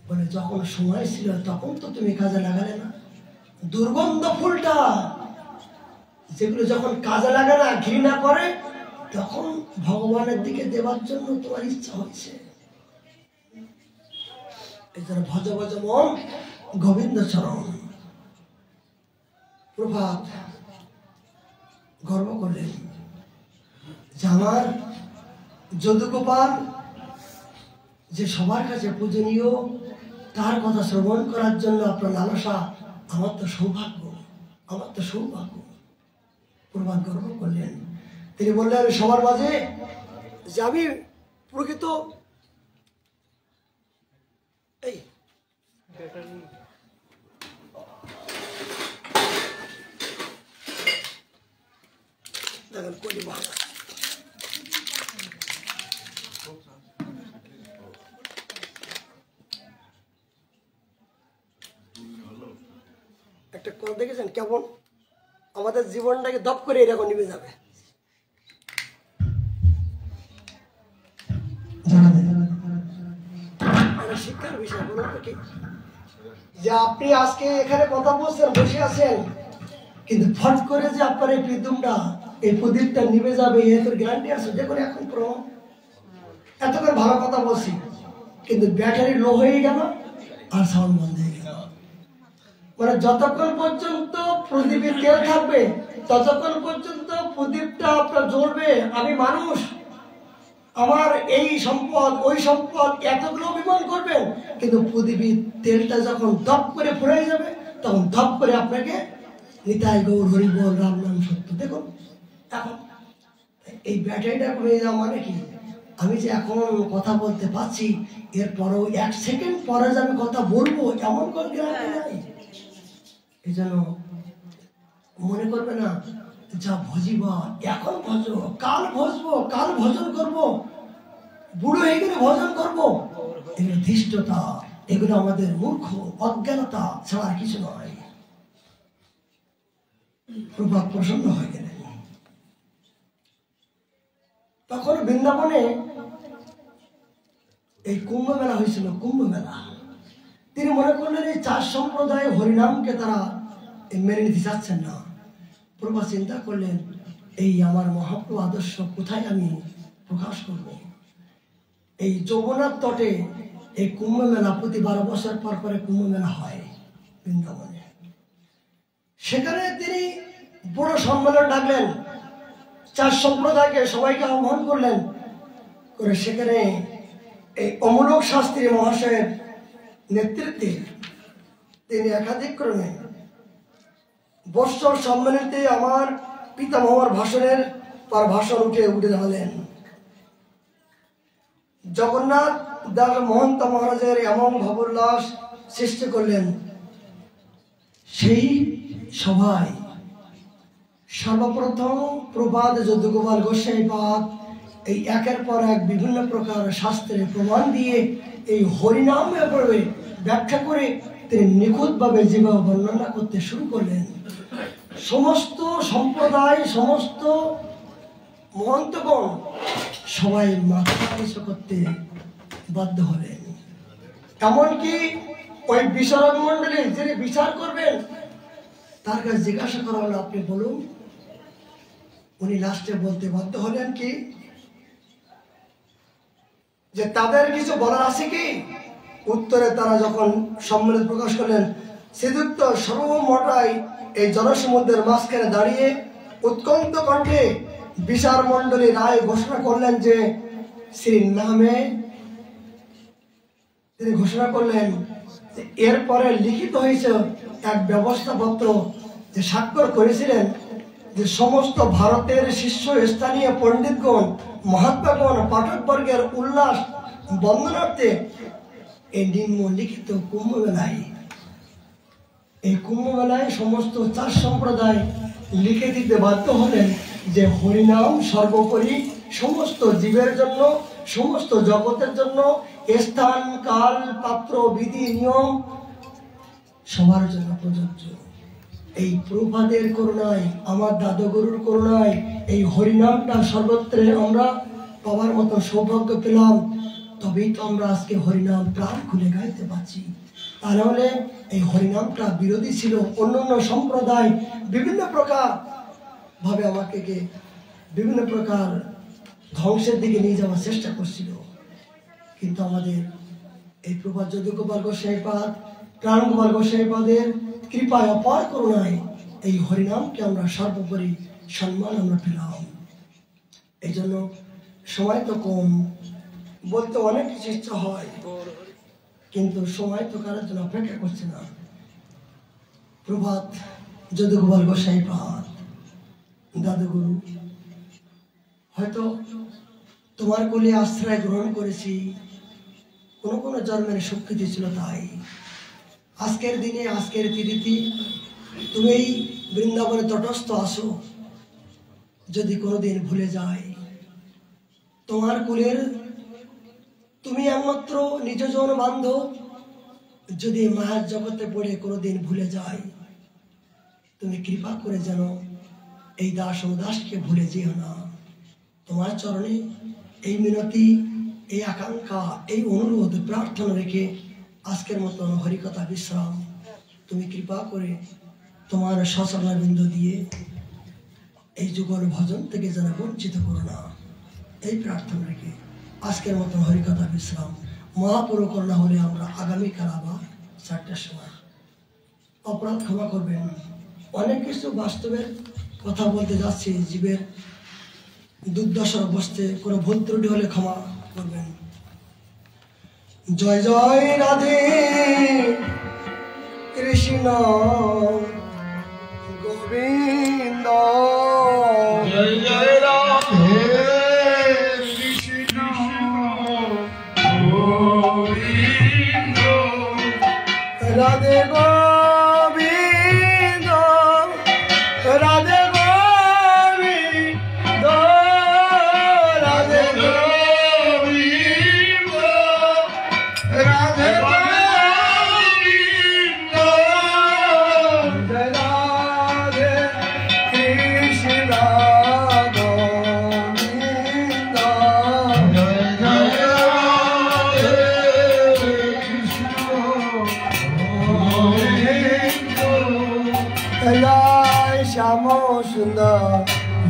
বলে যখন সময় ছিল তখন তো তুমি কাজে লাগালে না। দুর্গন্ধ ফুলটা যেগুলো যখন কাজে লাগে না, ঘৃণা করে, তখন ভগবানের দিকে দেওয়ার জন্য তোমার ইচ্ছা হয়েছে। এই জন্য ভজ ভজ মন গোবিন্দ চরণ। প্রভাত গর্ব করলেন যে আমার যদুগোপাল যে সবার কাছে পূজনীয়, তার কথা শ্রবণ করার জন্য আপনার লালসা, আমার তো সৌভাগ্য, আমার তো সৌভাগ্য। প্রভাত গর্ব করলেন। তিনি বললেন সবার মাঝে যে আমি প্রকৃত এই দেখেন কলি বাংলা একটা কল দেখেছেন কেমন আমাদের জীবনটাকে দপ করে এরকম নিভে যাবে। শিক্ষার বিষয় বলুন তো কি? যে আপনি আজকে এখানে কথা বলছেন, বসে আছেন, কিন্তু ফট করে যে আপনার এই প্রদীপটা, এই প্রদীপটা নিভে যাবে এর গ্যারান্টি আছে? দেখুন এখন প্রমাণ। এতক্ষণ ভালো কথা বলছি, কিন্তু ব্যাটারি লো হয়ে গেল আর সাউন্ড বন্ধ হয়ে গেল। মানে যতক্ষণ পর্যন্ত প্রদীপে তেল থাকবে ততক্ষণ পর্যন্ত প্রদীপটা আপনার জ্বলবে। আমি মানুষ, আমার এই সম্পদ ওই সম্পদ এতগুলো অভিমান করবেন, কিন্তু প্রদীপের তেলটা যখন ধপ করে ফুরাই যাবে তখন ধপ করে আপনাকে নিতাই গৌর হরি বল রাম নাম সত্য। দেখুন এখন এই ব্যাটারিটা কমে যাওয়া মানে কি? আমি যে এখন কথা বলতে পারছি, এরপরও 1 সেকেন্ড পরে যে আমি কথা বলবো এমন কোনো গ্যারান্টি নাই। এই জন্য মনে করবে না যা ভজিবা এখন ভজো, কাল ভজবো, কাল ভজন করবো, বুড়ো হয়ে গেলে ভজন করবো। এগুলো ধৃষ্টতা, এগুলো আমাদের মূর্খ অজ্ঞানতা ছাড়া আর কিছু নয়। প্রভাব প্রসন্ন হয়ে গেলেন। তখন বৃন্দাবনে এই কুম্ভ মেলা হয়েছিল, কুম্ভ মেলা। তিনি মনে করলেন এই 4 সম্প্রদায় হরিনামকে তারা মেনে নিতে চাচ্ছেন না। প্রভা চিন্তা করলেন এই আমার মহাপ্রভু আদর্শ কোথায় আমি প্রকাশ করব। এই যমুনার তটে এই কুম্ভ মেলা প্রতি 12 বছর পর পরে কুম্ভ মেলা হয় বৃন্দাবনে। সেখানে তিনি বড় সম্মেলন ডাকলেন, 4 সম্প্রদায়কে সবাইকে আহ্বান করলেন, করে সেখানে এই অমূলক শাস্ত্রী মহাশয়ের নেতৃত্বে তিনি একাধিক ক্রমে বৎসর সম্মেলনে আমার পিতামহর ভাষণের পর ভাষণ উঠে দাঁড়ালেন। জগন্নাথ দাস মহন্ত মহারাজের এমন ভবোল্লাস সৃষ্টি করলেন। সেই সভায় সর্বপ্রথম প্রবাদ যদুগোপাল গোস্বামীপাদ এই একের পর এক বিভিন্ন প্রকার শাস্ত্রের প্রমাণ দিয়ে এই হরিনাম ব্যাপারে ব্যাখ্যা করে তিনি নিখুঁতভাবে যেভাবে বর্ণনা করতে শুরু করলেন, সমস্ত সম্প্রদায়, সমস্ত মহন্তগণ সবাই মাথা নিচু করতে বাধ্য হলেন। এমনকি ওই বিচারক মন্ডলী যিনি বিচার করবেন তার কাছে জিজ্ঞাসা করা হলো, আপনি বলুন। উনি লাস্টে বলতে বাধ্য হলেন কি যে তাদের কিছু বলার আছে কি? উত্তরে তারা যখন সম্মেলন প্রকাশ করলেন, শ্রীযুক্ত সর্বমোটাই এই জনসমুদ্রের মাঝখানে দাঁড়িয়ে উৎকণ্ঠ কণ্ঠে বিচার মন্ডলী রায় ঘোষণা করলেন যে শ্রী নামে তিনি ঘোষণা করলেন যে এরপরে লিখিত হয়েছে এক ব্যবস্থাপত্র, যে স্বাক্ষর করেছিলেন যে সমস্ত ভারতের শীর্ষস্থানীয় পণ্ডিতগণ, মহাত্মাগণ, পাঠকবর্গের উল্লাস বন্দনার্থে এই নিম্নলিখিত কুম্ভ মেলায়, এই কুম্ভ মেলায় সমস্ত 4 সম্প্রদায় লিখে দিতে বাধ্য হলেন যে হরিনাম সর্বোপরি সমস্ত জীবের জন্য, সমস্ত জগতের জন্য, স্থান কাল পাত্র বিধি নিয়ম সবার জন্য প্রযোজ্য। এই প্রভুপাদের করুণায়, আমার দাদুগুরুর করুণায় এই হরিনামটা সর্বত্রে আমরা পাওয়ার মতো সৌভাগ্য পেলাম। তবেই তো আমরা আজকে হরিনাম প্রাণ খুলে গাইতে পারছি। তা নাহলে এই হরিনামটা বিরোধী ছিল। অন্যান্য সম্প্রদায় বিভিন্ন প্রকার ভাবে আমাকে বিভিন্ন প্রকার ধ্বংসের দিকে নিয়ে যাওয়ার চেষ্টা করছিল, কিন্তু আমাদের এই প্রভাত যদুগোপাল গোস্বামীপাদ, প্রাণ গোপাল গোস্বামীপাদের কৃপায় অপার করুণায় এই হরিনামকে আমরা সর্বোপরি সম্মান আমরা পেলাম। এই জন্য সময় তো কম, বলতে অনেক কিছু ইচ্ছা হয়, কিন্তু সময় তো কারোর জন্য অপেক্ষা করছে না। প্রভাত যদুগোপাল গোস্বামীপাদ, দাদুগুরু, হয়তো তোমার কোলে আশ্রয় গ্রহণ করেছি, কোনো কোনো জন্মের স্বীকৃতি ছিল তাই। আজকের দিনে, আজকের তিথিতে তুমি এই বৃন্দাবনে তটস্থ আসো, যদি কোনোদিন ভুলে যায় তোমার কুলের তুমি একমাত্র নিজজন বান্ধব, যদি মায়ার জগতে পড়ে কোনোদিন ভুলে যায়, তুমি কৃপা করে যেন এই দাস ও দাসকে ভুলে যেও না। তোমার চরণে এই মিনতি, এই আকাঙ্ক্ষা, এই অনুরোধ প্রার্থনা রেখে আজকের মতন হরিকথা বিশ্রাম। তুমি কৃপা করে তোমার সচরণবিন্দু দিয়ে এই যুগল ভজন থেকে যেন বঞ্চিত করো না, এই প্রার্থনা রেখে আজকের মতন হরিকথা বিশ্রাম। মহাপুরু করোনা হলে আমরা আগামীকাল আবার 4টার সময়। অপরাধ ক্ষমা করবেন, অনেক কিছু বাস্তবের কথা বলতে যাচ্ছি, জীবের দুর্দশা বসতে কোনো ভুল ত্রুটি হলে ক্ষমা করবেন। জয় জয় রাধে কৃষ্ণ গোবিন্দ, জয় জয় রাধে কৃষ্ণ গোবিন্দ, রাধে গোবিন্দ, রাধে গোবিন্দ, রাধে গোবিন্দ, রাধে গোবিন্দ, জয় রাধে কৃষ্ণ গোবিন্দ, জয় জয় রাধে কৃষ্ণ গোবিন্দ, জয় শ্যাম সুন্দর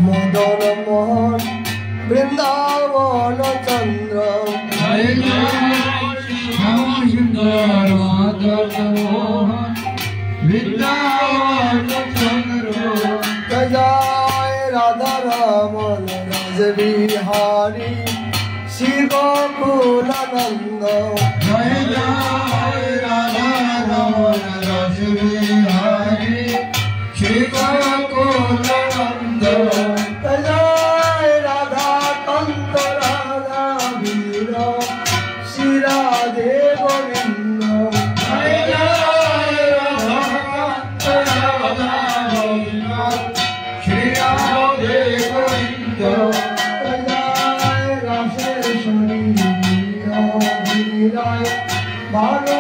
মদন মোহন বৃন্দাবন চন্দ্র, জয় জয় শ্যাম সুন্দর মাধব মোহন বৃন্দাবন চন্দ্র, জয় রাধা রমন রাজবিহারী শ্রী গোকুলানন্দ, জয় জয় রাধা রমণ রস বিহারী শ্রী গোকুলানন্দ, জয় রাধা কান্ত রাধা বীর শ্রী রাধে গোবিন্দ, জয় জয় রাধা কান্ত রাধা গোবিন্দ শ্রী রাধে গোবিন্দ, জয় রাধেশ্বরী বীর বীরায় ভালো